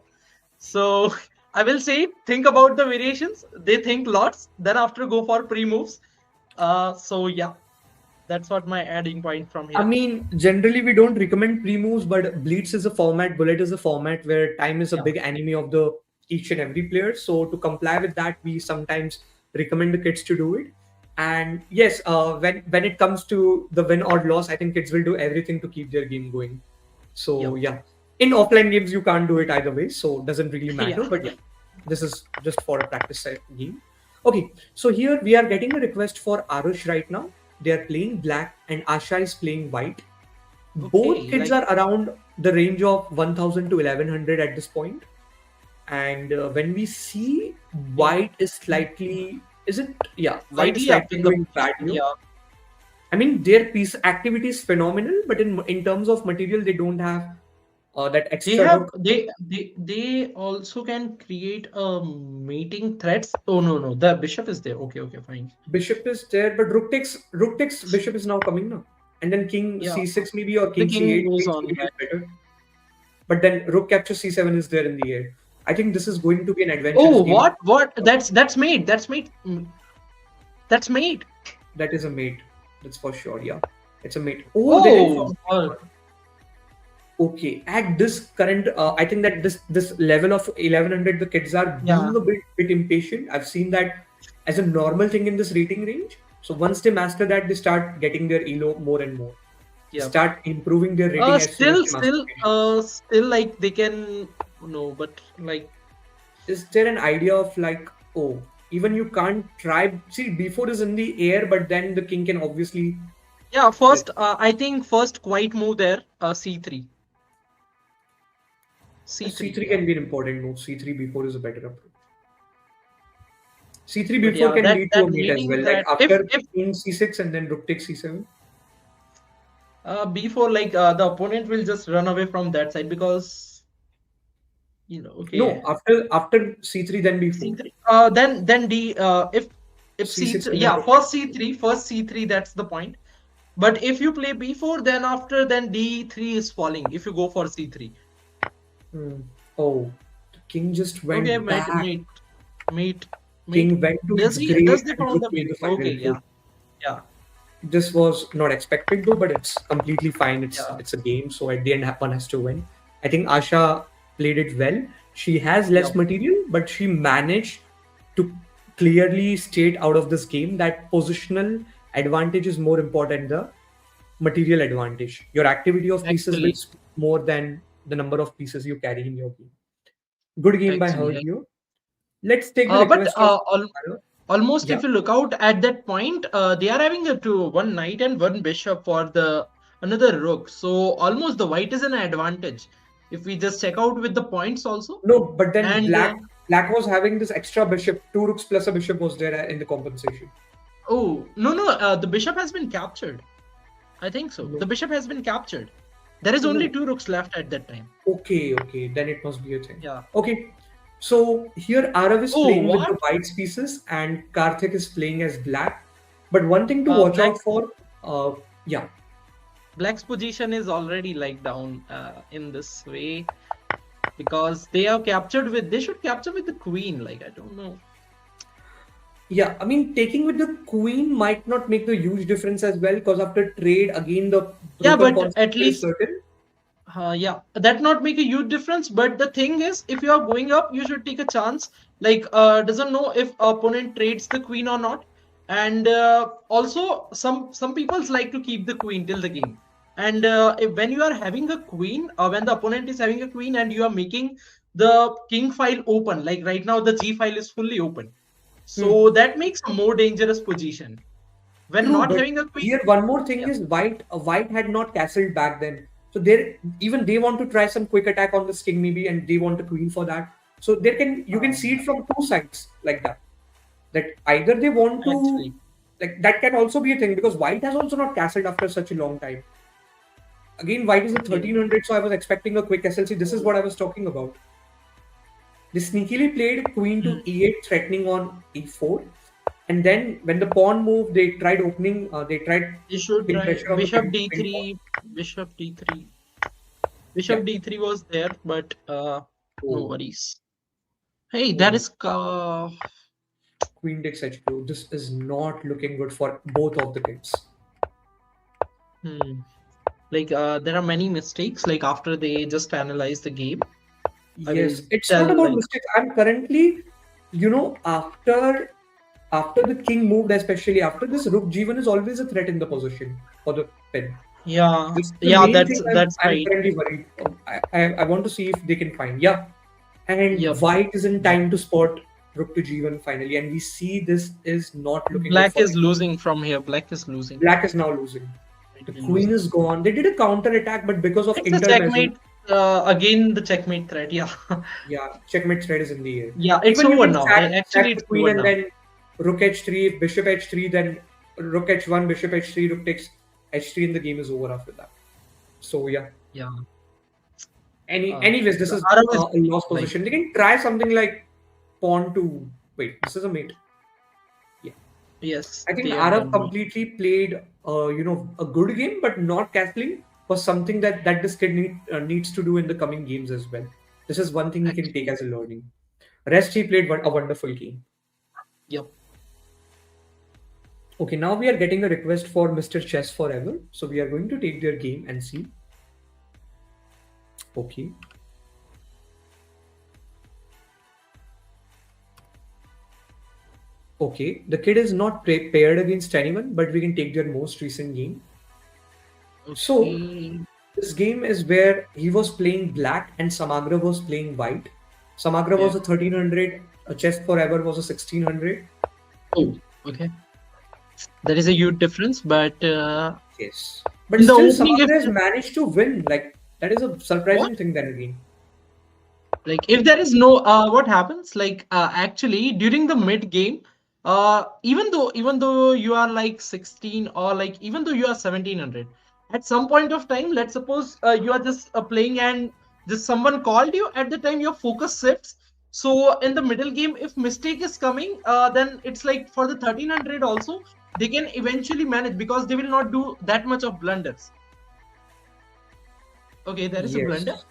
Speaker 3: So I will say, think about the variations. They think lots. Then after go for pre-moves. So yeah. That's what my adding point from
Speaker 2: I
Speaker 3: here.
Speaker 2: mean, generally we don't recommend pre-moves, but Bleeds is a format, Bullet is a format where time is a
Speaker 3: Yeah.
Speaker 2: big enemy of the each and every player. So to comply with that, we sometimes recommend the kids to do it. And yes, when it comes to the win or loss, I think kids will do everything to keep their game going. So
Speaker 3: Yep.
Speaker 2: yeah, in offline games you can't do it either way, so it doesn't really matter.
Speaker 3: Yeah.
Speaker 2: But yeah, this is just for a practice game. Okay, so here we are getting a request for Arush right now. They are playing black and Asha is playing white. Both
Speaker 3: Okay.
Speaker 2: kids
Speaker 3: Like
Speaker 2: are around the range of 1000 to 1100 at this point. And when we see white is slightly, is it? Yeah, white is
Speaker 3: slightly up
Speaker 2: slightly
Speaker 3: in the
Speaker 2: doing bad here.
Speaker 3: yeah.
Speaker 2: I mean, their piece activity is phenomenal, but in terms of material, they don't have that
Speaker 3: They
Speaker 2: extra
Speaker 3: have
Speaker 2: rook.
Speaker 3: they also can create mating threats. Oh no, the bishop is there. Okay, fine.
Speaker 2: Bishop is there, but rook takes bishop is now coming now. And then king
Speaker 3: Yeah.
Speaker 2: c6 maybe, or
Speaker 3: The
Speaker 2: king
Speaker 3: king
Speaker 2: c8
Speaker 3: goes
Speaker 2: king
Speaker 3: on
Speaker 2: c8 is
Speaker 3: that.
Speaker 2: better. But then rook capture c7 is there in the air. I think this is going to be an adventurous
Speaker 3: Oh,
Speaker 2: game.
Speaker 3: what? That's mate. That's mate. That's mate.
Speaker 2: That is a mate. That's for sure. Yeah, it's a mate. Oh, they didn't
Speaker 3: Oh,
Speaker 2: found anyone. Okay, at this current, I think that this level of 1100, the kids are
Speaker 3: yeah.
Speaker 2: being a bit impatient. I've seen that as a normal thing in this rating range. So once they master that, they start getting their elo more and more. They
Speaker 3: Yeah.
Speaker 2: start improving their rating as soon as they master it.
Speaker 3: Still, like they can no, but like
Speaker 2: Is there an idea of like, oh, even you can't try? See, before is in the air, but then the king can obviously.
Speaker 3: yeah. First, I think first quiet move there. C3. C3.
Speaker 2: C3
Speaker 3: Yeah.
Speaker 2: can be an important move. C3 before is a better approach. C3
Speaker 3: But
Speaker 2: before
Speaker 3: yeah,
Speaker 2: can
Speaker 3: that
Speaker 2: lead to
Speaker 3: that
Speaker 2: a mate as
Speaker 3: meaning
Speaker 2: well. Like
Speaker 3: that
Speaker 2: after
Speaker 3: if
Speaker 2: queen c6 and then rook takes c7.
Speaker 3: before like the opponent will just run away from that side because okay.
Speaker 2: No, after c3 then b4.
Speaker 3: C3. Then D. If
Speaker 2: C6
Speaker 3: C3.
Speaker 2: and then
Speaker 3: Yeah.
Speaker 2: rook
Speaker 3: First
Speaker 2: takes.
Speaker 3: C3. First C3. That's the point. But if you play B4, then after then D3 is falling. If you go for C3.
Speaker 2: Hmm. Oh, the king just
Speaker 3: Okay,
Speaker 2: went back.
Speaker 3: mate.
Speaker 2: King went to
Speaker 3: Does he?
Speaker 2: grey
Speaker 3: Does they
Speaker 2: and
Speaker 3: found
Speaker 2: rook
Speaker 3: the?
Speaker 2: made the
Speaker 3: Okay,
Speaker 2: final
Speaker 3: yeah,
Speaker 2: move.
Speaker 3: yeah,
Speaker 2: This was not expected though, but it's completely fine. It's
Speaker 3: yeah.
Speaker 2: it's a game, so at the end, one has to win. I think Asha played it well. She has less
Speaker 3: Yep.
Speaker 2: material, but she managed to clearly state out of this game that positional advantage is more important than the material advantage. Your activity of pieces will
Speaker 3: Actually,
Speaker 2: speak more than the number of pieces you carry in your game. Good game by her
Speaker 3: actually.
Speaker 2: here. Let's take the
Speaker 3: But
Speaker 2: request of
Speaker 3: almost
Speaker 2: yeah.
Speaker 3: if you look out at that point, they are having one knight and one bishop for the another rook. So almost the white is an advantage. If we just check out with the points also,
Speaker 2: No, but then
Speaker 3: and
Speaker 2: black was having this extra bishop, two rooks plus a bishop was there in the compensation.
Speaker 3: oh no, the bishop has been captured. I think so.
Speaker 2: No,
Speaker 3: The bishop has been captured. There is only
Speaker 2: no.
Speaker 3: two rooks left at that time.
Speaker 2: Okay, then it must be a thing.
Speaker 3: Yeah.
Speaker 2: Okay, so here Arav is
Speaker 3: Oh,
Speaker 2: playing with the
Speaker 3: what?
Speaker 2: white pieces and Karthik is playing as black. But one thing to watch
Speaker 3: Black
Speaker 2: out for, yeah,
Speaker 3: Black's position is already like down in this way because they are captured with. They should capture with the queen. Like I don't know.
Speaker 2: yeah. I mean, taking with the queen might not make the huge difference as well because after trade, again, the
Speaker 3: Yeah,
Speaker 2: broken
Speaker 3: but at
Speaker 2: concept is
Speaker 3: least
Speaker 2: certain.
Speaker 3: yeah, that not make a huge difference. But the thing is, if you are going up, you should take a chance. Like doesn't know if opponent trades the queen or not. And also some people's like to keep the queen till the game. And when you are having a queen, when the opponent is having a queen and you are making the king file open, like right now the g file is fully open.
Speaker 2: Hmm.
Speaker 3: So that makes a more dangerous position. When
Speaker 2: True,
Speaker 3: not
Speaker 2: but
Speaker 3: having a queen,
Speaker 2: here one more thing
Speaker 3: yeah.
Speaker 2: is white had not castled back then. So they want to try some quick attack on this king maybe and they want a queen for that. So you can see it from two sides like that. That either they want to
Speaker 3: Actually,
Speaker 2: like that can also be a thing because white has also not castled after such a long time. Again, white is a
Speaker 3: yeah.
Speaker 2: 1300, so I was expecting a quick SLC. This is what I was talking about. They sneakily played queen to
Speaker 3: Hmm.
Speaker 2: e8, threatening on e4. And then when the pawn moved, they tried opening, they tried
Speaker 3: You should
Speaker 2: putting
Speaker 3: try
Speaker 2: pressure on the
Speaker 3: bishop
Speaker 2: pin pawn.
Speaker 3: d3, bishop d3.
Speaker 2: Yeah.
Speaker 3: Bishop d3 was there, but no
Speaker 2: Oh,
Speaker 3: worries. Hey, that
Speaker 2: oh,
Speaker 3: is
Speaker 2: queen takes h2. This is not looking good for both of the kids.
Speaker 3: hmm. Like there are many mistakes. Like after they just analyze the game, I will
Speaker 2: Yes, it's not
Speaker 3: tell
Speaker 2: about
Speaker 3: like
Speaker 2: mistakes. I'm currently, after the king moved, especially after this, rook g1 is always a threat in the position for the pin.
Speaker 3: yeah,
Speaker 2: This is the
Speaker 3: yeah.
Speaker 2: main
Speaker 3: That's
Speaker 2: thing
Speaker 3: that's
Speaker 2: I'm
Speaker 3: right.
Speaker 2: currently worried. I want to see if they can find. Yeah, and
Speaker 3: Yep.
Speaker 2: white is in time to spot rook to g1 finally, and we see this is not looking good
Speaker 3: Black
Speaker 2: for
Speaker 3: is
Speaker 2: it.
Speaker 3: losing from here. Black is losing.
Speaker 2: Black is now losing. The queen is gone. They did a counter attack, but because of
Speaker 3: It's a
Speaker 2: intermezzo,
Speaker 3: checkmate. Again, the checkmate threat. Yeah,
Speaker 2: yeah, checkmate thread is in the air.
Speaker 3: yeah. It's
Speaker 2: Even you
Speaker 3: over
Speaker 2: can
Speaker 3: now.
Speaker 2: sack
Speaker 3: Actually,
Speaker 2: the
Speaker 3: it's
Speaker 2: queen
Speaker 3: over
Speaker 2: and
Speaker 3: now.
Speaker 2: then rook h3, bishop h3, then rook h1, bishop h3, rook takes h3, and the game is over after that. So yeah.
Speaker 3: Yeah.
Speaker 2: Anyways, this
Speaker 3: The
Speaker 2: is
Speaker 3: Arab is
Speaker 2: a lost
Speaker 3: like
Speaker 2: position. They can try something like pawn to wait. This is a mate. Yeah,
Speaker 3: yes,
Speaker 2: I think
Speaker 3: they have
Speaker 2: Arab
Speaker 3: done well.
Speaker 2: completely played a good game, but not castling was something that this kid needs to do in the coming games as well. This is one thing he can take
Speaker 3: Actually,
Speaker 2: as a learning. Rest, he played a wonderful game.
Speaker 3: yep.
Speaker 2: Okay, now we are getting a request for Mr. Chess Forever. So we are going to take their game and see. Okay. Okay, the kid is not paired against anyone, but we can take their most recent game. So
Speaker 3: Okay.
Speaker 2: this game is where he was playing black and Samagra was playing white. Samagra
Speaker 3: Yeah.
Speaker 2: was a 1300, a Chess Forever was a 1600.
Speaker 3: Oh, okay. There is a huge difference, but
Speaker 2: Yes. But
Speaker 3: in the
Speaker 2: still,
Speaker 3: opening, if
Speaker 2: Samagra has managed to win. Like, that is a
Speaker 3: what?
Speaker 2: surprising thing then again.
Speaker 3: Like if there is no what happens like actually during the mid game, even though you are like 16 or like even though you are 1700, at some point of time, let's suppose you are just playing and just someone called you, at the time your focus shifts. So in the middle game, if mistake is coming, then it's like for the 1300 also they can eventually manage because they will not do that much of blunders. Okay, there is a blunder.
Speaker 2: Yes.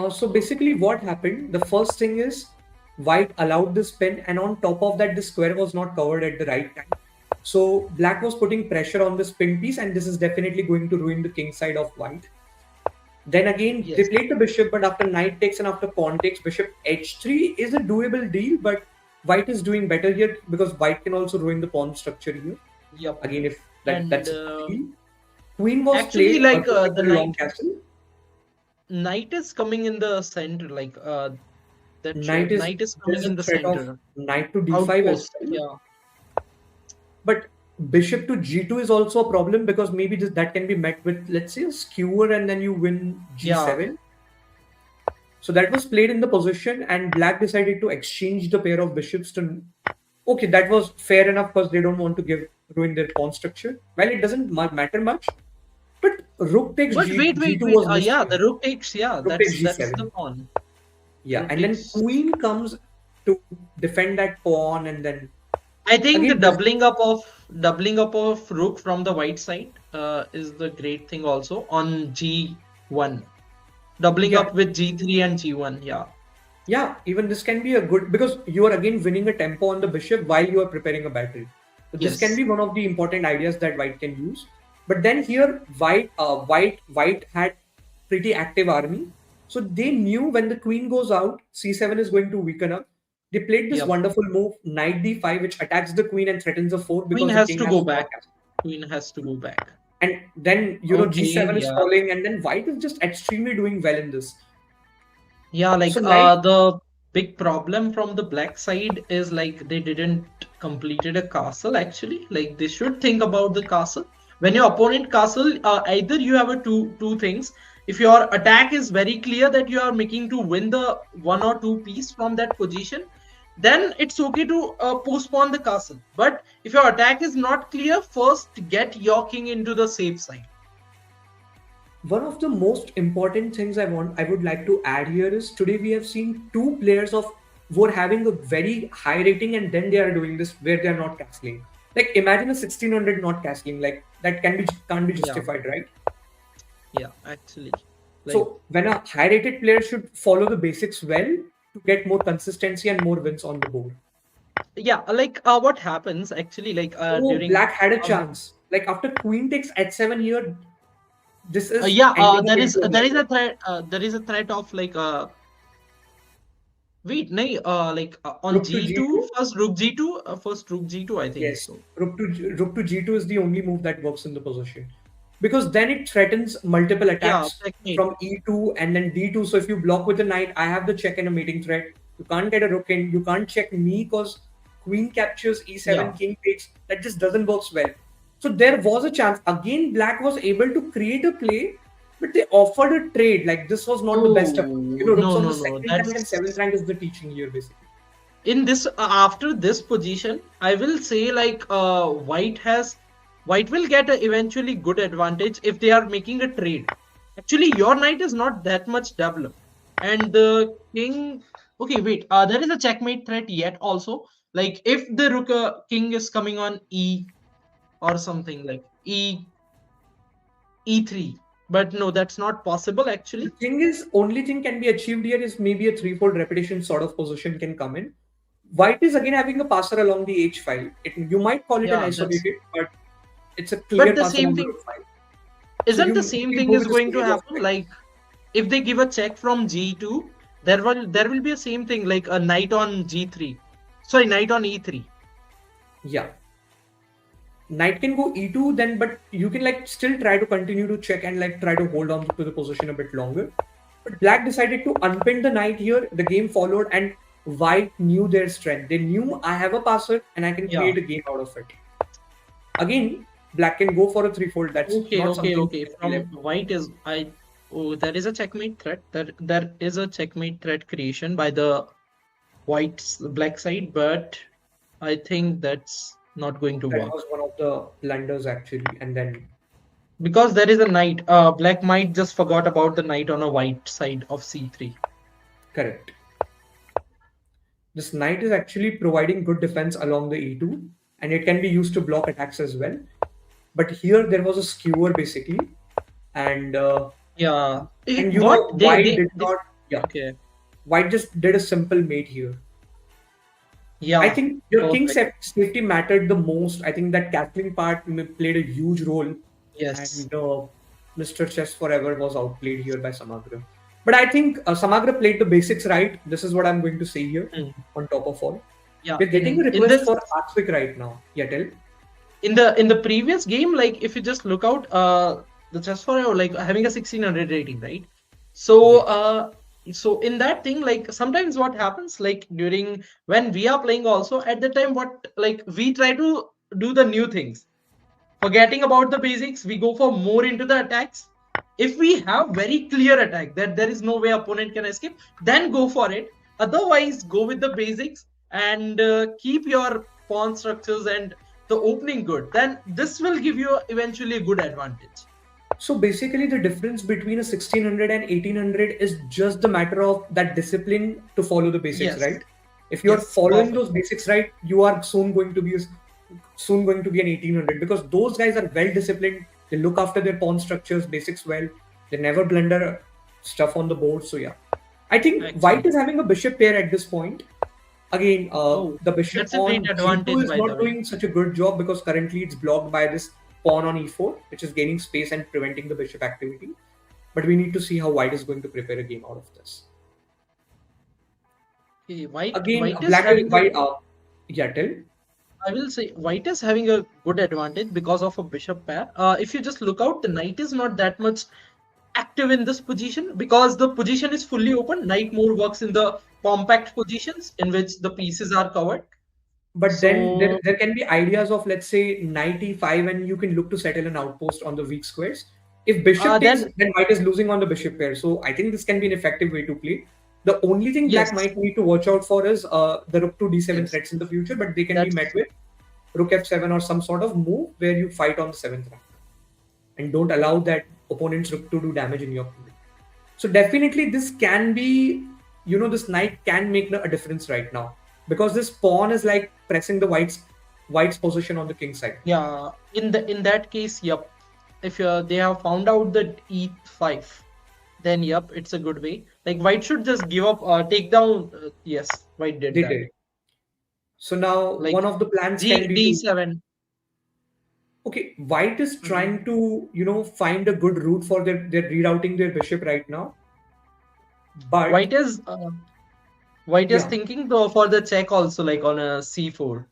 Speaker 2: So basically, what happened? The first thing is white allowed the spin, and on top of that, the square was not covered at the right time. So black was putting pressure on the spin piece, and this is definitely going to ruin the king side of white. Then again, they
Speaker 3: Yes.
Speaker 2: played the bishop, but after knight takes and after pawn takes, bishop h3 is a doable deal, but white is doing better here because white can also ruin the pawn structure here.
Speaker 3: Yep.
Speaker 2: Again, if
Speaker 3: And
Speaker 2: that's a deal. Queen was
Speaker 3: actually,
Speaker 2: played
Speaker 3: like
Speaker 2: to
Speaker 3: the
Speaker 2: enter a long castle.
Speaker 3: knight is coming in the center. Like that
Speaker 2: Knight
Speaker 3: shows
Speaker 2: is
Speaker 3: knight is coming
Speaker 2: There's a
Speaker 3: in the
Speaker 2: threat of
Speaker 3: center.
Speaker 2: knight to d5 as
Speaker 3: Outpost.
Speaker 2: well.
Speaker 3: Yeah.
Speaker 2: But bishop to g2 is also a problem because maybe that can be met with, let's say, a skewer and then you win
Speaker 3: Yeah.
Speaker 2: g7. So that was played in the position, and black decided to exchange the pair of bishops to. Okay, that was fair enough because they don't want to ruin their pawn structure. Well, it doesn't matter much. But rook takes
Speaker 3: But wait, wait,
Speaker 2: g2
Speaker 3: wait.
Speaker 2: was missed
Speaker 3: Yeah,
Speaker 2: here.
Speaker 3: the rook takes. Yeah,
Speaker 2: Rook takes
Speaker 3: that's the
Speaker 2: g7.
Speaker 3: pawn.
Speaker 2: Yeah,
Speaker 3: Rook
Speaker 2: and then
Speaker 3: takes.
Speaker 2: queen comes to defend that pawn, and then
Speaker 3: I think the
Speaker 2: again this.
Speaker 3: doubling up of rook from the white side is the great thing also on g1. Doubling
Speaker 2: Yeah,
Speaker 3: up with g3 and g1. Yeah.
Speaker 2: yeah, even this can be a good because you are again winning a tempo on the bishop while you are preparing a battle. So this can
Speaker 3: Yes.
Speaker 2: be one of the important ideas that white can use. But then here, white had pretty active army, so they knew when the queen goes out, c7 is going to weaken up. They played this
Speaker 3: Yep.
Speaker 2: wonderful move, knight d5, which attacks the queen and threatens the fort
Speaker 3: Queen
Speaker 2: because the
Speaker 3: has
Speaker 2: king
Speaker 3: to
Speaker 2: has
Speaker 3: go
Speaker 2: to
Speaker 3: back.
Speaker 2: broadcast.
Speaker 3: Queen has to go back.
Speaker 2: And then
Speaker 3: Okay.
Speaker 2: g7 is
Speaker 3: Yeah.
Speaker 2: falling, and then white is just extremely doing well in this.
Speaker 3: Yeah, like
Speaker 2: So knight.
Speaker 3: the big problem from the black side is like they didn't completed a castle actually. Like they should think about the castle. When your opponent castle, either you have a two things. If your attack is very clear that you are making to win the one or two piece from that position, then it's okay to postpone the castle. But if your attack is not clear, first get your king into the safe side.
Speaker 2: One of the most important things I would like to add here is today we have seen two players of who are having a very high rating and then they are doing this where they are not castling. Like imagine a 1600 not castling, like that can't be
Speaker 3: Yeah,
Speaker 2: justified, right?
Speaker 3: yeah, actually. Like
Speaker 2: So when a high rated player should follow the basics well to get more consistency and more wins on the board.
Speaker 3: yeah, like what happens actually like
Speaker 2: So
Speaker 3: during
Speaker 2: black had a
Speaker 3: um,
Speaker 2: chance. Like after queen takes h7 here, this is
Speaker 3: yeah,
Speaker 2: ending up into a
Speaker 3: there is
Speaker 2: blunder.
Speaker 3: a threat of like wait nay like on
Speaker 2: Rook to
Speaker 3: g2
Speaker 2: g2.
Speaker 3: first rook g2 first rook g2 I think
Speaker 2: Yes,
Speaker 3: so.
Speaker 2: rook to g2 is the only move that works in the position because then it threatens multiple
Speaker 3: Yeah,
Speaker 2: attacks
Speaker 3: checkmate.
Speaker 2: from e2 and then d2. So if you block with the knight, I have the check and a mating threat. You can't get a rook in. You can't check me because queen captures
Speaker 3: Yeah,
Speaker 2: e7, king takes. That just doesn't work well. So there was a chance. Again, black was able to create a play, but they offered a trade. Like this was not the best approach.
Speaker 3: oh
Speaker 2: Rooks
Speaker 3: no
Speaker 2: on
Speaker 3: no
Speaker 2: the
Speaker 3: no,
Speaker 2: second rank and
Speaker 3: that's
Speaker 2: seventh rank is the teaching here basically.
Speaker 3: in this after this position I will say like white will get a eventually good advantage if they are making a trade. Actually your knight is not that much developed and the king. Okay, wait, there is a checkmate threat yet also, like if the rook king is coming on e or something like e e3. But no, that's not possible
Speaker 2: The
Speaker 3: actually.
Speaker 2: thing is, only thing can be achieved here is maybe a threefold repetition sort of position can come in. White is again having a passer along the H file. You might call it an
Speaker 3: Yeah, that's.
Speaker 2: isolated, but it's a
Speaker 3: But
Speaker 2: clear
Speaker 3: the
Speaker 2: passer
Speaker 3: same
Speaker 2: on the
Speaker 3: thing,
Speaker 2: Rook file. So
Speaker 3: isn't the
Speaker 2: you
Speaker 3: same
Speaker 2: can
Speaker 3: thing
Speaker 2: go
Speaker 3: is
Speaker 2: with a
Speaker 3: going to
Speaker 2: series of
Speaker 3: happen?
Speaker 2: checks.
Speaker 3: Like if they give a check from G2, there will be a same thing like a knight on G3. Sorry, knight on E3.
Speaker 2: Yeah. Knight can go E2 then, but you can like still try to continue to check and like try to hold on to the position a bit longer. But black decided to unpin the knight here. The game followed and white knew their strength. They knew I have a passer and I can
Speaker 3: Yeah.
Speaker 2: create a game out of it. Again, black can go for a threefold. That's
Speaker 3: Okay,
Speaker 2: not
Speaker 3: okay,
Speaker 2: something
Speaker 3: okay.
Speaker 2: that can be
Speaker 3: From
Speaker 2: left.
Speaker 3: white is I oh there is a checkmate threat. There is a checkmate threat creation by the white's black side, but I think that's not going to
Speaker 2: That
Speaker 3: work
Speaker 2: was one of the blunders actually. And then
Speaker 3: because there is a knight. Black might just forgot about the knight on a white side of C3.
Speaker 2: correct. This knight is actually providing good defense along the E2 and it can be used to block attacks as well. But here there was a skewer basically, and
Speaker 3: Yeah.
Speaker 2: you
Speaker 3: What
Speaker 2: know white did
Speaker 3: they
Speaker 2: not. Yeah,
Speaker 3: okay.
Speaker 2: white just did a simple mate here. I
Speaker 3: Yeah.
Speaker 2: think your king's
Speaker 3: Perfect.
Speaker 2: safety mattered the most. I think that castling part played a huge role,
Speaker 3: Yes.
Speaker 2: and Mr. Chess Forever was outplayed here by Samagra. But I think Samagra played the basics right. This is what I'm going to say here.
Speaker 3: Mm.
Speaker 2: On top of all,
Speaker 3: Yeah.
Speaker 2: we're getting a
Speaker 3: In
Speaker 2: request
Speaker 3: this
Speaker 2: for Artswick right now. Yeah, tell.
Speaker 3: in the previous game, like if you just look out the chess for like having a 1600 rating, right? So
Speaker 2: Yes.
Speaker 3: so in that thing, like sometimes what happens like during when we are playing also at the time, what like we try to do the new things, forgetting about the basics, we go for more into the attacks. If we have very clear attack that there is no way opponent can escape, then go for it. Otherwise go with the basics and keep your pawn structures and the opening good, then this will give you eventually a good advantage.
Speaker 2: So basically, the difference between a 1600 and 1800 is just the matter of that discipline to follow the basics,
Speaker 3: Yes,
Speaker 2: right? If you are
Speaker 3: yes,
Speaker 2: following
Speaker 3: perfect.
Speaker 2: those basics right, you are soon going to be an 1800 because those guys are well disciplined. They look after their pawn structures, basics well. They never blunder stuff on the board. So yeah, I think White
Speaker 3: Excellent.
Speaker 2: is having a bishop pair at this point. Again,
Speaker 3: Oh,
Speaker 2: the bishop
Speaker 3: that's a great
Speaker 2: on G2
Speaker 3: advantage,
Speaker 2: is
Speaker 3: by the
Speaker 2: not
Speaker 3: way.
Speaker 2: doing such a good job because currently it's blocked by this pawn on E4, which is gaining space and preventing the bishop activity. But we need to see how White is going to prepare a game out of this.
Speaker 3: Okay, white
Speaker 2: Again,
Speaker 3: white is
Speaker 2: Black is
Speaker 3: having a
Speaker 2: White. Yeah, tell.
Speaker 3: I will say white is having a good advantage because of a bishop pair. If you just look out, the knight is not that much active in this position because the position is fully open. Knight more works in the compact positions in which the pieces are covered.
Speaker 2: But then
Speaker 3: So
Speaker 2: there can be ideas of, let's say, knight e5 and you can look to settle an outpost on the weak squares. If bishop takes,
Speaker 3: then
Speaker 2: then white is losing on the bishop pair. So I think this can be an effective way to play. The only thing black
Speaker 3: yes,
Speaker 2: might need to watch out for is the rook to d7
Speaker 3: yes,
Speaker 2: threats in the future, but they can be
Speaker 3: that's
Speaker 2: met with rook f7 or some sort of move where you fight on the seventh rank and don't allow that opponent's rook to do damage in your field. So definitely this can be, this knight can make a difference right now because this pawn is like pressing the white's position on the king side.
Speaker 3: yeah. In that case, yep. If they have found out the e5, then yep, it's a good way. Like white should just give up, take down. Yes, white did
Speaker 2: They
Speaker 3: that.
Speaker 2: did. So now
Speaker 3: Like
Speaker 2: one of the plans
Speaker 3: G
Speaker 2: can be to,
Speaker 3: d7.
Speaker 2: okay, white is
Speaker 3: Mhm.
Speaker 2: trying to, find a good route for their rerouting their bishop right now. But
Speaker 3: White is uh, white is
Speaker 2: yeah,
Speaker 3: thinking though for the check also, like on a c4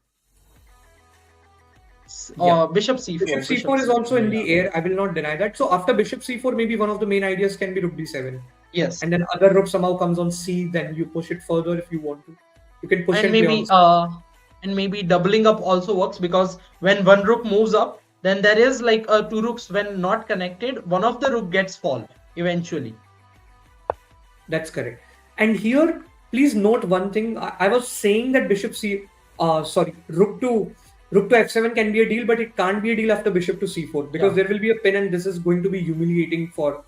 Speaker 2: yeah.
Speaker 3: or bishop
Speaker 2: Bishop
Speaker 3: c4, bishop
Speaker 2: c4 is also
Speaker 3: c4.
Speaker 2: in
Speaker 3: Yeah.
Speaker 2: the air. I will not deny that. So after bishop c4, maybe one of the main ideas can be rook d7.
Speaker 3: Yes,
Speaker 2: And then other rook somehow comes on c, then you push it further if you want to. You can push
Speaker 3: and
Speaker 2: and play on
Speaker 3: maybe
Speaker 2: c.
Speaker 3: doubling up also works because when one rook moves up, then there is like two rooks when not connected. One of the rook gets fall eventually.
Speaker 2: That's correct. And here, please note one thing. I was saying that bishop c, sorry, rook to f7 can be a deal, but it can't be a deal after bishop to c4 because
Speaker 3: Yeah.
Speaker 2: there will be a pin, and this is going to be humiliating for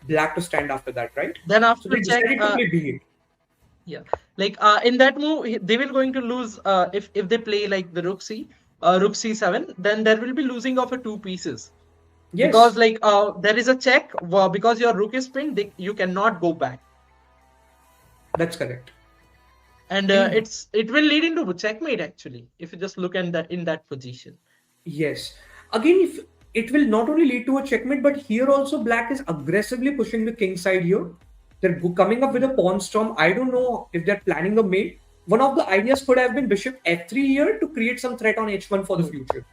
Speaker 2: black to stand after that, right?
Speaker 3: Then
Speaker 2: So
Speaker 3: after
Speaker 2: they
Speaker 3: check,
Speaker 2: decided to play b8.
Speaker 3: yeah, like in that move, they will going to lose if they play like the rook c, rook c7, then there will be losing of a two pieces. because
Speaker 2: Yes,
Speaker 3: like there is a check because your rook is pinned, you cannot go back,
Speaker 2: that's correct.
Speaker 3: and
Speaker 2: And
Speaker 3: it will lead into checkmate actually if you just look at that in that position.
Speaker 2: yes, again, if it will not only lead to a checkmate, but here also black is aggressively pushing the king side here. They're coming up with a pawn storm. I don't know if they're planning a mate. One of the ideas could have been bishop f3 here to create some threat on h1 for the future.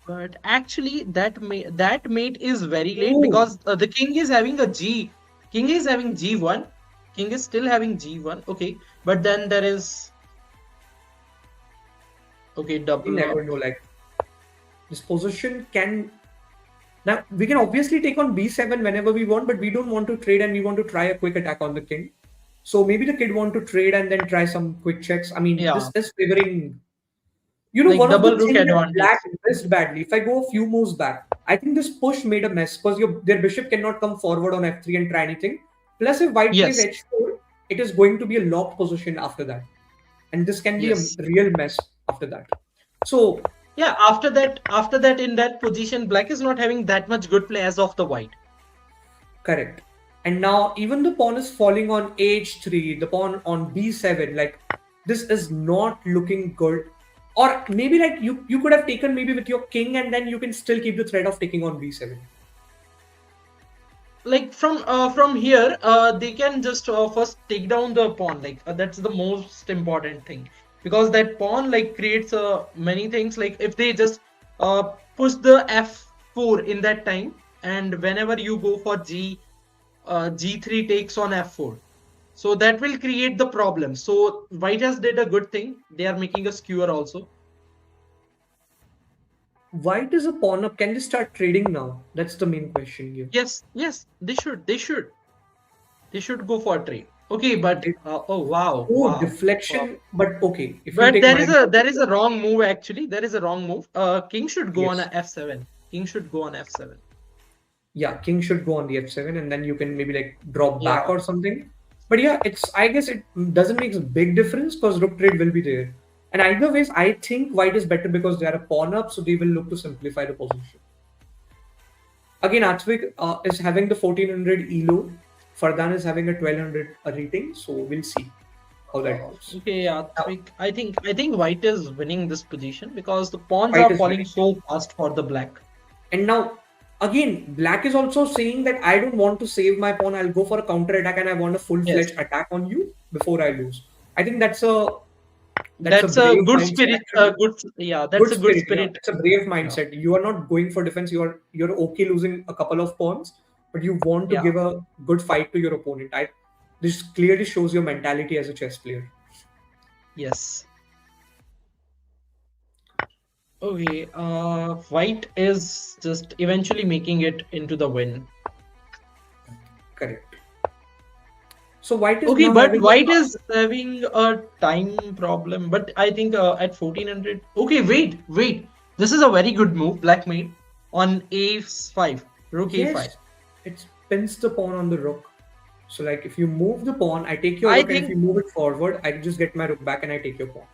Speaker 3: But actually, that mate is very late
Speaker 2: Oh,
Speaker 3: because the king is having a G. King is having G1. King is still having G1. Okay, but then there is okay
Speaker 2: we
Speaker 3: double
Speaker 2: never
Speaker 3: up.
Speaker 2: know. Like this position can now we can obviously take on b7 whenever we want, but we don't want to trade and we want to try a quick attack on the king. So maybe the kid want to trade and then try some quick checks. I mean, this
Speaker 3: Yeah,
Speaker 2: is favoring.
Speaker 3: like
Speaker 2: One of the
Speaker 3: double rook
Speaker 2: things that
Speaker 3: advantage.
Speaker 2: black missed badly. If I go a few moves back, I think this push made a mess because their bishop cannot come forward on f3 and try anything. Plus, if white plays
Speaker 3: Yes,
Speaker 2: h4, it is going to be a locked position after that, and this can be a
Speaker 3: yes.
Speaker 2: real mess after that. So
Speaker 3: Yeah, after that in that position, black is not having that much good play as of the white.
Speaker 2: correct. And now even the pawn is falling on h3, the pawn on b7. Like this is not looking good. Or maybe like you could have taken maybe with your king and then you can still keep the threat of taking on b7.
Speaker 3: Like from here they can just first take down the pawn, like that's the most important thing, because that pawn like creates many things. Like if they just push the f4 in that time, and whenever you go for g3 takes on f4, so that will create the problem. So white has did a good thing, they are making a skewer also.
Speaker 2: White is a pawn up. Can they start trading now? That's the main question here.
Speaker 3: Yes, they should go for a trade. Okay, but
Speaker 2: They,
Speaker 3: oh wow,
Speaker 2: oh,
Speaker 3: wow.
Speaker 2: deflection. But okay, if you
Speaker 3: But
Speaker 2: take
Speaker 3: there
Speaker 2: my
Speaker 3: is a wrong move actually. There is a wrong move. King should go on a
Speaker 2: yes,
Speaker 3: f7. King should go on f7.
Speaker 2: yeah, king should go on the f7, and then you can maybe like drop back
Speaker 3: Yeah.
Speaker 2: or something. But yeah, it's I guess it doesn't make a big difference because rook trade will be there. And either ways, I think white is better because they are a pawn up, so they will look to simplify the position. Again, Atvik is having the 1400 elo. Fardan is having a 1200 rating, so we'll see how that goes.
Speaker 3: Okay, yeah.
Speaker 2: Now,
Speaker 3: I think white is winning this position because the pawns
Speaker 2: white
Speaker 3: are
Speaker 2: is
Speaker 3: falling
Speaker 2: winning.
Speaker 3: so fast for the black.
Speaker 2: And now, again, black is also saying that I don't want to save my pawn. I'll go for a counter attack and I want a
Speaker 3: Yes.
Speaker 2: full-fledged attack on you before I lose. I think that's a
Speaker 3: That's a
Speaker 2: brave
Speaker 3: good
Speaker 2: mindset
Speaker 3: spirit.
Speaker 2: actually.
Speaker 3: Yeah, that's
Speaker 2: Good
Speaker 3: a good
Speaker 2: spirit, yeah.
Speaker 3: spirit.
Speaker 2: It's a brave
Speaker 3: Yeah.
Speaker 2: mindset. You are not going for defense. You're okay losing a couple of pawns, but you want to
Speaker 3: Yeah.
Speaker 2: give a good fight to your opponent. This clearly shows your mentality as a chess player.
Speaker 3: Yes. Okay. White is just eventually making it into the win.
Speaker 2: Correct. So white is
Speaker 3: Okay,
Speaker 2: now
Speaker 3: but
Speaker 2: having
Speaker 3: white is having a time problem. But I think at 1400. Okay, wait. This is a very good move, black made on a5, rook a5.
Speaker 2: yes, it pins the pawn on the rook. So like if you move the pawn, I take your
Speaker 3: I
Speaker 2: rook, and if you
Speaker 3: think
Speaker 2: move it forward, I just get my rook back and I take your pawn.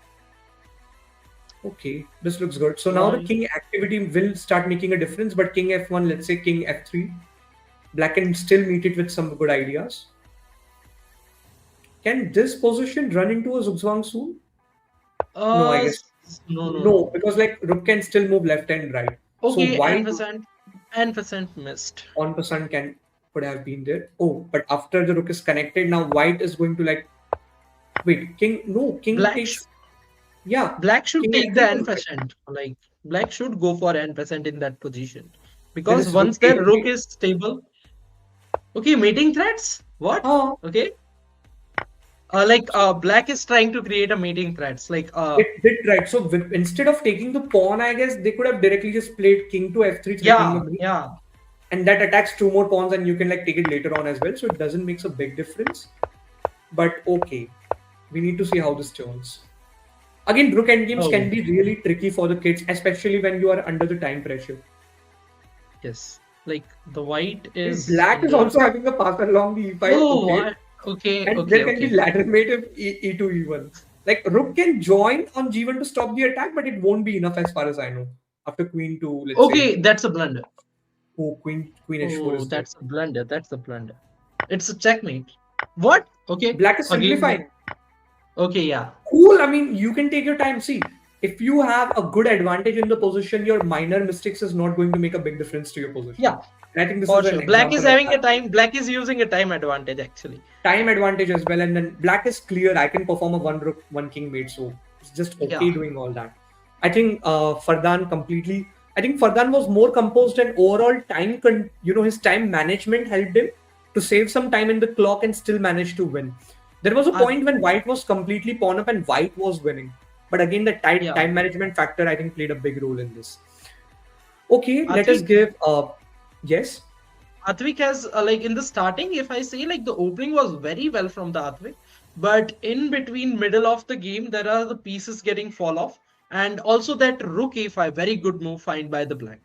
Speaker 2: Okay, this looks good. So now the
Speaker 3: why?
Speaker 2: king activity will start making a difference, but king f1, let's say king f3, black can still meet it with some good ideas. Can this position run into a zugzwang soon? No, I
Speaker 3: Uh,
Speaker 2: guess
Speaker 3: no.
Speaker 2: no, because like rook can still move left and right. So
Speaker 3: Okay,
Speaker 2: white
Speaker 3: n% missed.
Speaker 2: 1% can could have been there. Oh, but after the rook is connected, now white is going to like wait, king no, king
Speaker 3: Black
Speaker 2: takes yeah,
Speaker 3: Black should
Speaker 2: king
Speaker 3: take the
Speaker 2: f3 was right.
Speaker 3: n%. Like black should go for n% in that position,
Speaker 2: There
Speaker 3: because
Speaker 2: is rook
Speaker 3: once their rook
Speaker 2: a3.
Speaker 3: is stable. Okay, mating threats. What?
Speaker 2: Ah,
Speaker 3: Okay. Black is trying to create a mating threats.
Speaker 2: it did right. So instead of taking the pawn, I guess they could have directly just played king to f3, threatening the
Speaker 3: Yeah,
Speaker 2: mate,
Speaker 3: yeah.
Speaker 2: and that attacks two more pawns, and you can like take it later on as well. So it doesn't make a big difference. But okay, we need to see how this turns. Again, rook endgames can
Speaker 3: Oh,
Speaker 2: be really tricky for the kids, especially when you are under the time pressure.
Speaker 3: yes. Like the white
Speaker 2: And
Speaker 3: is
Speaker 2: black
Speaker 3: in
Speaker 2: is
Speaker 3: the.
Speaker 2: also having a pass along the e5.
Speaker 3: Oh,
Speaker 2: Okay,
Speaker 3: what? Okay,
Speaker 2: and there
Speaker 3: okay,
Speaker 2: can be
Speaker 3: okay.
Speaker 2: ladder mate if e2 e1. Like rook can join on g1 to stop the attack, but it won't be enough as far as I know. After queen 2, let's say.
Speaker 3: Okay, that's a blunder.
Speaker 2: Oh, queen h4
Speaker 3: Oh,
Speaker 2: is there.
Speaker 3: that's a blunder. That's a blunder. It's a checkmate. What? Okay.
Speaker 2: Black is
Speaker 3: Again.
Speaker 2: simplifying.
Speaker 3: Okay, yeah.
Speaker 2: Cool. I mean, you can take your time. See, if you have a good advantage in the position, your minor mistakes is not going to make a big difference to your position.
Speaker 3: Yeah,
Speaker 2: And I think this
Speaker 3: for
Speaker 2: is an
Speaker 3: sure. Black is
Speaker 2: example of
Speaker 3: having a
Speaker 2: that.
Speaker 3: time. Black is using a time advantage actually.
Speaker 2: Time advantage as well, and then black is clear. I can perform a one rook, one king mate, so it's just okay
Speaker 3: Yeah.
Speaker 2: doing all that. I think Fardan completely. I think Fardan was more composed and overall time. His time management helped him to save some time in the clock and still manage to win. There was a
Speaker 3: I,
Speaker 2: point when white was completely pawn up and white was winning, but again the
Speaker 3: yeah.
Speaker 2: time management factor I think played a big role in this. Okay, let us
Speaker 3: Atvik,
Speaker 2: give. Yes.
Speaker 3: Atvik has like in the starting, if I say like the opening was very well from the Atvik, but in between middle of the game there are the pieces getting fall off, and also that rook a5, very good move find by the black.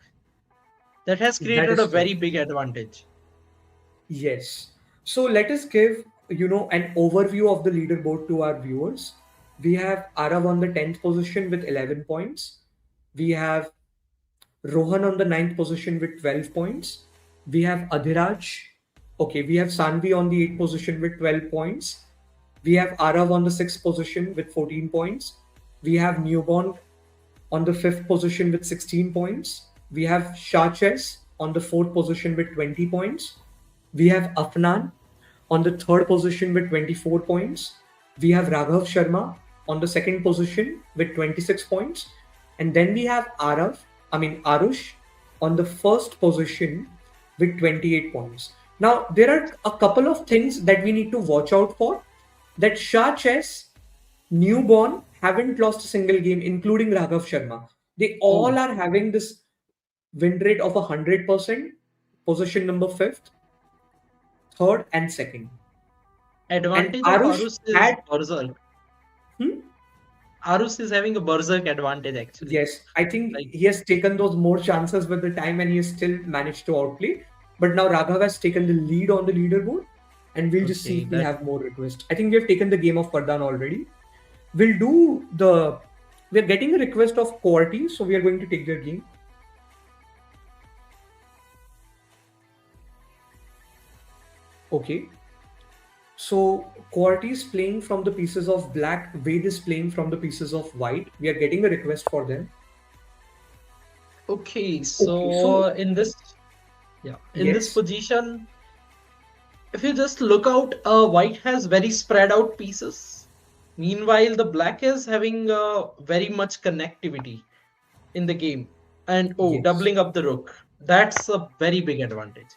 Speaker 3: That has
Speaker 2: That
Speaker 3: created a
Speaker 2: is true.
Speaker 3: very big advantage.
Speaker 2: Yes. So let us give, an overview of the leaderboard to our viewers. We have Arav on the 10th position with 11 points. We have Rohan on the 9th position with 12 points. We have Adhiraj. Okay, we have Sanvi on the 8th position with 12 points. We have Arav on the 6th position with 14 points. We have Newborn on the 5th position with 16 points. We have Shah Chess on the 4th position with 20 points. We have Afnan on the 3rd position with 24 points. We have Raghav Sharma on the 2nd position with 26 points. And then we have Arush on the 1st position with 28 points. Now, there are a couple of things that we need to watch out for. That Shah Chess, Newborn haven't lost a single game, including Raghav Sharma. They all
Speaker 3: Oh,
Speaker 2: are having this win rate of 100%, position number 5th, 3rd, and 2nd. And
Speaker 3: advantage of
Speaker 2: Arush
Speaker 3: Arus is
Speaker 2: had,
Speaker 3: berserk.
Speaker 2: hmm?
Speaker 3: Arus is having a berserk advantage actually.
Speaker 2: Yes, I think
Speaker 3: Like,
Speaker 2: he has taken those more chances with the time and he has still managed to outplay. But now Raghav has taken the lead on the leaderboard, and we'll just see
Speaker 3: okay,
Speaker 2: if we
Speaker 3: that
Speaker 2: have more requests. I think we have taken the game of Pardhan already. We'll do the. We're getting a request of Quarty, so we are going to take their game. Okay. So Quarty is playing from the pieces of black, Ved is playing from the pieces of white. We are getting a request for them.
Speaker 3: okay.
Speaker 2: Okay,
Speaker 3: So
Speaker 2: so
Speaker 3: in this
Speaker 2: yes,
Speaker 3: position, if you just look out, white has very spread out pieces. Meanwhile, the black is having very much connectivity in the game, and oh,
Speaker 2: yes,
Speaker 3: doubling up the rook. That's a very big advantage.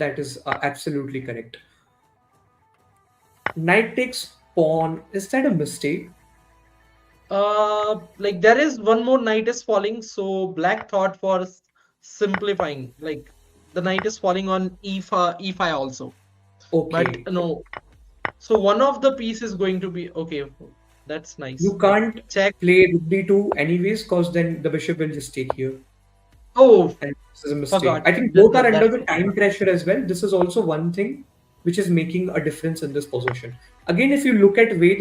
Speaker 2: that is absolutely correct. Knight takes pawn. Is that a mistake?
Speaker 3: Like there is one more knight is falling, so black thought for simplifying. Like the knight is falling on e5 also, but
Speaker 2: Okay,
Speaker 3: no. So one of the piece is going to be okay. That's nice.
Speaker 2: you
Speaker 3: Like
Speaker 2: can't
Speaker 3: check.
Speaker 2: play rook d2 anyways, because then the bishop will just take here.
Speaker 3: Oh,
Speaker 2: And this is a mistake.
Speaker 3: forgot.
Speaker 2: I think both are under
Speaker 3: That's
Speaker 2: the time pressure as well. This is also one thing which is making a difference in this position. Again, if you look at Wade,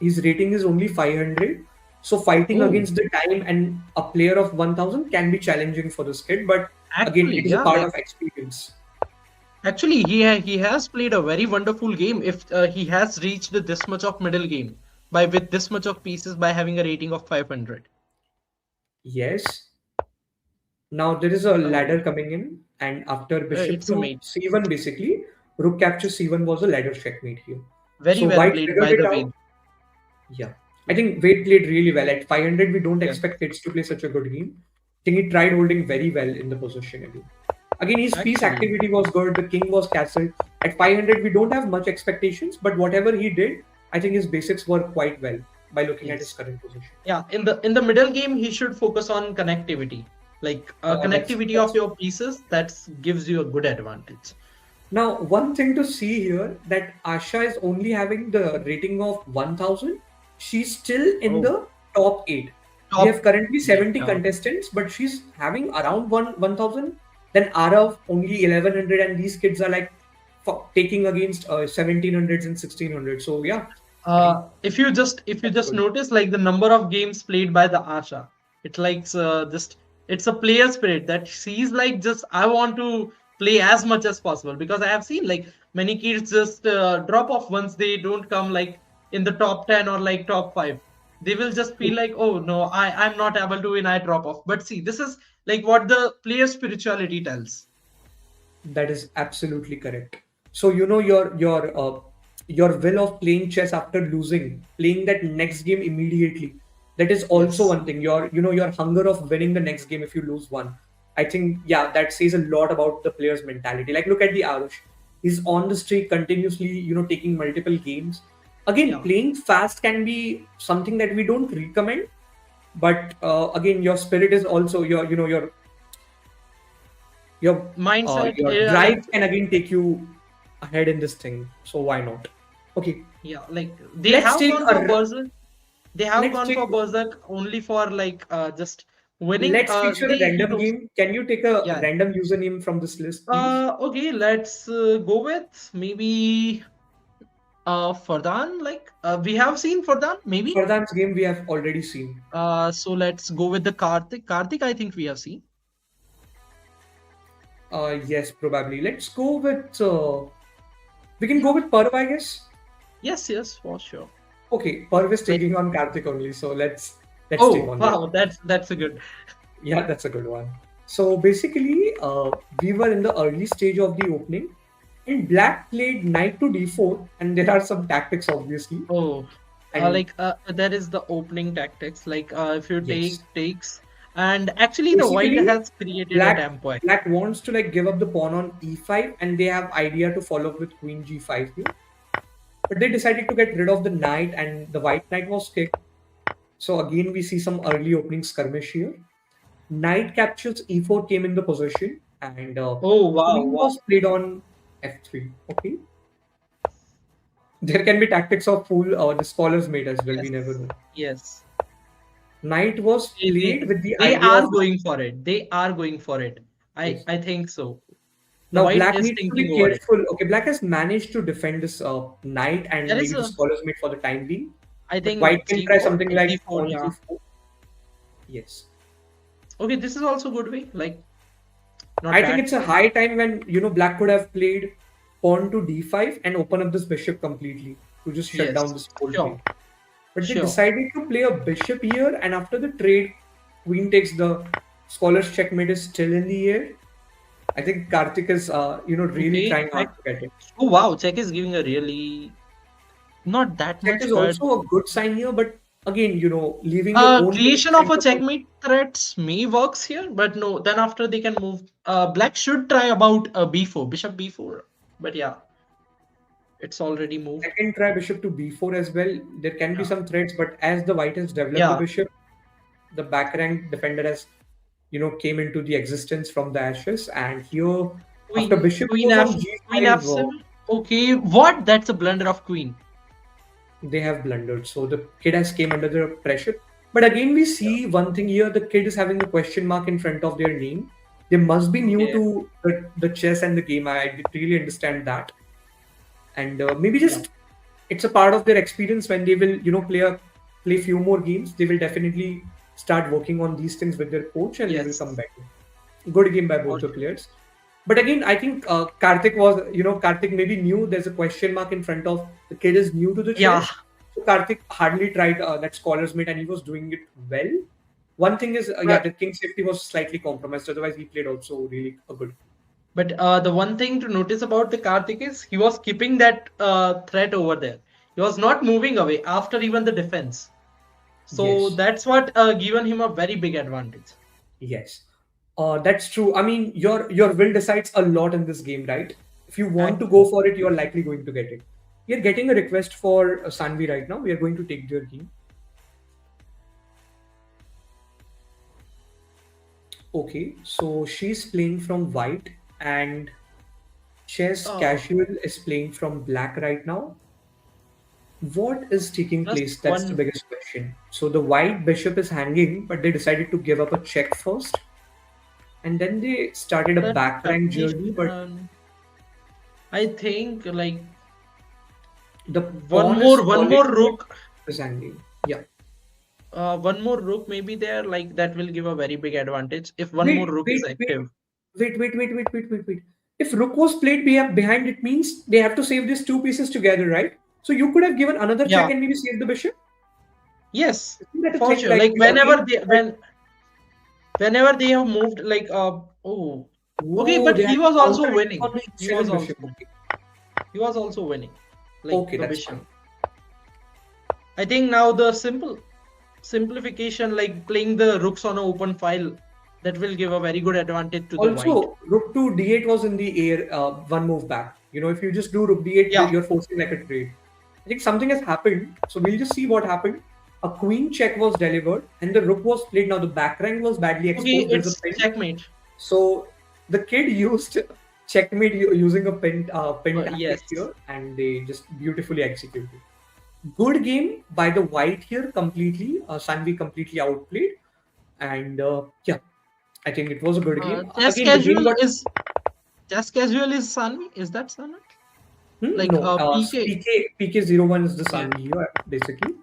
Speaker 2: his rating is only 500. So fighting
Speaker 3: oh,
Speaker 2: against the time and a player of 1000 can be challenging for this kid. But again,
Speaker 3: actually,
Speaker 2: it is a
Speaker 3: yeah.
Speaker 2: part
Speaker 3: Like
Speaker 2: of experience.
Speaker 3: actually, he has played a very wonderful game. If he has reached this much of middle game by with this much of pieces by having a rating of 500.
Speaker 2: Yes. Now there is a
Speaker 3: Oh,
Speaker 2: ladder coming in, and after bishop
Speaker 3: it's a
Speaker 2: to
Speaker 3: mate.
Speaker 2: c1, basically, rook capture c1 was a ladder checkmate here.
Speaker 3: Very
Speaker 2: So
Speaker 3: well
Speaker 2: white
Speaker 3: played
Speaker 2: figured
Speaker 3: by
Speaker 2: it
Speaker 3: the
Speaker 2: out.
Speaker 3: way.
Speaker 2: Yeah. I think Wade played really well. At 500, we don't
Speaker 3: Yeah,
Speaker 2: expect Hits to play such a good game. I think he tried holding very well in the position again. Again, his piece
Speaker 3: actually,
Speaker 2: activity was good. The king was castled. At 500, we don't have much expectations, but whatever he did, I think his basics were quite well by looking at his
Speaker 3: yes.
Speaker 2: current position.
Speaker 3: Yeah, in the middle game, he should focus on connectivity. Like
Speaker 2: That's
Speaker 3: connectivity of
Speaker 2: that's
Speaker 3: your pieces, that gives you a good advantage.
Speaker 2: Now, one thing to see here that Asha is only having the rating of 1000. She's still in
Speaker 3: Oh,
Speaker 2: the top 8. We have
Speaker 3: top
Speaker 2: currently 70
Speaker 3: yeah.
Speaker 2: contestants, but she's having around 1000. Then Arav only 1100, and these kids are like taking against 1700s and 1600. So, yeah, I think
Speaker 3: If you just
Speaker 2: that's good.
Speaker 3: notice like the number of games played by the Asha, it likes just it's a player spirit that sees like just I want to play as much as possible, because I have seen like many kids just drop off once they don't come like in the top 10 or like top 5. They will just feel like, oh no, I'm not able to win, I drop off. But see, this is like what the player spirituality tells.
Speaker 2: That is absolutely correct. So your will of playing chess after losing, playing that next game immediately. That is also
Speaker 3: Yes.
Speaker 2: one thing. Your hunger of winning the next game if you lose one. I think yeah, that says a lot about the player's mentality. Like look at the Arush. He's on the streak continuously, taking multiple games. Again,
Speaker 3: Yeah.
Speaker 2: playing fast can be something that we don't recommend, but again, your spirit is also your
Speaker 3: Mindset,
Speaker 2: your
Speaker 3: like,
Speaker 2: drive can again take you ahead in this thing. So why not? Okay,
Speaker 3: yeah, like
Speaker 2: let's take a
Speaker 3: they have
Speaker 2: let's
Speaker 3: gone
Speaker 2: take
Speaker 3: for berserk only for like just winning.
Speaker 2: let's feature a
Speaker 3: He
Speaker 2: random
Speaker 3: knows.
Speaker 2: game. Can you take a
Speaker 3: Yeah.
Speaker 2: random username from this list, please?
Speaker 3: Okay, let's go with maybe Fardhan. Like we have seen Fardhan, maybe.
Speaker 2: Fardhan's game we have already seen.
Speaker 3: So let's go with the Karthik. Karthik, I think we have seen.
Speaker 2: Yes, probably. Let's go with. We can go with Parv, I guess.
Speaker 3: Yes, yes, for sure.
Speaker 2: Okay, Parv is
Speaker 3: Like,
Speaker 2: taking on Karthik only, so let's take
Speaker 3: oh
Speaker 2: on that.
Speaker 3: wow, that's a good.
Speaker 2: Yeah, that's a good one. So basically, we were in the early stage of the opening, and Black played knight to d4, and there are some tactics, obviously.
Speaker 3: Oh,
Speaker 2: And
Speaker 3: like that is the opening tactics. Like if you
Speaker 2: yes,
Speaker 3: take takes, and actually the white
Speaker 2: basically,
Speaker 3: has created a
Speaker 2: Black
Speaker 3: tempo.
Speaker 2: Black wants to like give up the pawn on e5, and they have idea to follow up with queen g5 here. But they decided to get rid of the knight, and the white knight was kicked. So again, we see some early opening skirmish here. Knight captures e4 came in the position, and
Speaker 3: Oh wow,
Speaker 2: queen
Speaker 3: wow.
Speaker 2: was played on f3. Okay, there can be tactics of fool or the scholar's mate as well. We never
Speaker 3: Yes,
Speaker 2: know.
Speaker 3: yes.
Speaker 2: Knight was
Speaker 3: They, they
Speaker 2: played with the
Speaker 3: they
Speaker 2: idea
Speaker 3: are
Speaker 2: of
Speaker 3: going for it. They are going for it. I
Speaker 2: yes.
Speaker 3: I think so. The
Speaker 2: Now
Speaker 3: white
Speaker 2: black
Speaker 3: is
Speaker 2: needs to be
Speaker 3: thinking over it.
Speaker 2: careful. Okay, black has managed to defend this knight and
Speaker 3: There is
Speaker 2: maybe the
Speaker 3: a,
Speaker 2: scholar's mate for the time being.
Speaker 3: I
Speaker 2: But white
Speaker 3: think
Speaker 2: can try
Speaker 3: G4,
Speaker 2: something like
Speaker 3: G4.
Speaker 2: pawn
Speaker 3: Yeah.
Speaker 2: g4. Yes.
Speaker 3: Okay, this is also good way. Like not
Speaker 2: I think
Speaker 3: bad.
Speaker 2: it's a high time when black could have played pawn to d5 and open up this bishop completely to just shut
Speaker 3: Yes.
Speaker 2: down this whole
Speaker 3: Sure.
Speaker 2: trade. But they
Speaker 3: Sure.
Speaker 2: decided to play a bishop here, and after the trade, queen takes the scholar's checkmate is still in the air. I think Karthik is really
Speaker 3: Okay.
Speaker 2: trying hard to get it.
Speaker 3: Oh wow, Czech is giving a really not that
Speaker 2: Check
Speaker 3: much,
Speaker 2: is
Speaker 3: but
Speaker 2: also a good sign here, but again, leaving your own
Speaker 3: creation of a
Speaker 2: center for
Speaker 3: checkmate threats may works here, but no. Then after they can move. Black should try about b4, bishop b4. But yeah, it's already moved.
Speaker 2: second try bishop to b4 as well. There can be
Speaker 3: Yeah.
Speaker 2: some threats, but as the white has developed the
Speaker 3: Yeah.
Speaker 2: bishop, the back rank defender has came into the existence from the ashes, and here after
Speaker 3: Queen,
Speaker 2: bishop
Speaker 3: queen
Speaker 2: goes
Speaker 3: f,
Speaker 2: on
Speaker 3: queen
Speaker 2: g5,
Speaker 3: f7. Okay, what? That's a blunder of queen.
Speaker 2: they have blundered. So the kid has came under the pressure. But again, we
Speaker 3: Yeah.
Speaker 2: see one thing here: the kid is having a question mark in front of their name. They must be new
Speaker 3: Okay.
Speaker 2: to the chess and the game. I really understand that, and maybe
Speaker 3: Yeah.
Speaker 2: just it's a part of their experience when they will play few more games. They will definitely start working on these things with their coach, and they will
Speaker 3: Yes.
Speaker 2: come back. Good game by
Speaker 3: For
Speaker 2: both the
Speaker 3: sure.
Speaker 2: players. But again, I think Karthik maybe knew there's a question mark in front of the kid is new to the
Speaker 3: Yeah.
Speaker 2: chess. So Karthik hardly tried that scholar's mate and he was doing it well. One thing is,
Speaker 3: But
Speaker 2: the king safety was slightly compromised. Otherwise, he played also really a good.
Speaker 3: But the one thing to notice about the Karthik is he was keeping that threat over there. He was not moving away after even the defense. So
Speaker 2: Yes,
Speaker 3: that's what given him a very big advantage.
Speaker 2: yes, that's true. I mean, your will decides a lot in this game, right? If you want to go
Speaker 3: Actually,
Speaker 2: for it, you're likely going to get it. We are getting a request for Sanvi right now. We are going to take their game. Okay, so she's playing from white and Chess
Speaker 3: oh,
Speaker 2: Casual is playing from black right now. What is taking
Speaker 3: just
Speaker 2: place? That's the
Speaker 3: one.
Speaker 2: biggest question. So the white bishop is hanging, but they decided to give up a check first, and then they started a
Speaker 3: That
Speaker 2: back rank journey. But
Speaker 3: condition, I think like
Speaker 2: the pawn is
Speaker 3: one
Speaker 2: already
Speaker 3: more rook.
Speaker 2: is hanging. Yeah,
Speaker 3: one more rook maybe there, like that will give a very big advantage if one more
Speaker 2: Wait,
Speaker 3: rook is
Speaker 2: wait, wait,
Speaker 3: active.
Speaker 2: wait. If rook was played behind, it means they have to save these two pieces together, right? So you could have given another check
Speaker 3: Yeah,
Speaker 2: and maybe saved the bishop.
Speaker 3: yes,
Speaker 2: Isn't that a
Speaker 3: for
Speaker 2: thing?
Speaker 3: sure.
Speaker 2: Like
Speaker 3: Like
Speaker 2: we again,
Speaker 3: whenever they have moved, like oh, okay,
Speaker 2: oh,
Speaker 3: but
Speaker 2: they
Speaker 3: he
Speaker 2: had to
Speaker 3: was
Speaker 2: counter
Speaker 3: also
Speaker 2: it
Speaker 3: winning.
Speaker 2: on the
Speaker 3: He was
Speaker 2: h7
Speaker 3: also
Speaker 2: bishop.
Speaker 3: winning.
Speaker 2: Okay,
Speaker 3: He was also winning, like
Speaker 2: okay,
Speaker 3: the
Speaker 2: that's
Speaker 3: bishop.
Speaker 2: fine.
Speaker 3: I think now the simplification, like playing the rooks on an open file, that will give a very good advantage to the white.
Speaker 2: Also, rook to d8 was in the air, one move back. You know, if you just do rook d8,
Speaker 3: Yeah.
Speaker 2: you're forcing like a trade. I think something has happened, so we'll just see what happened. A queen check was delivered, and the rook was played. Now the back rank was badly
Speaker 3: Okay,
Speaker 2: exposed. There's a
Speaker 3: it's
Speaker 2: pin.
Speaker 3: checkmate.
Speaker 2: So the kid used checkmate using a pin tactic
Speaker 3: Yes.
Speaker 2: here, and they just beautifully executed. Good game by the white here completely. Sanvi completely outplayed, and yeah, I think it was a good game.
Speaker 3: Chess
Speaker 2: Again, the game
Speaker 3: casual
Speaker 2: got
Speaker 3: is chess casual is Sunny. Is that Sunny? Like
Speaker 2: no
Speaker 3: PK.
Speaker 2: PK01 is the
Speaker 3: Yeah.
Speaker 2: Sanvi here basically.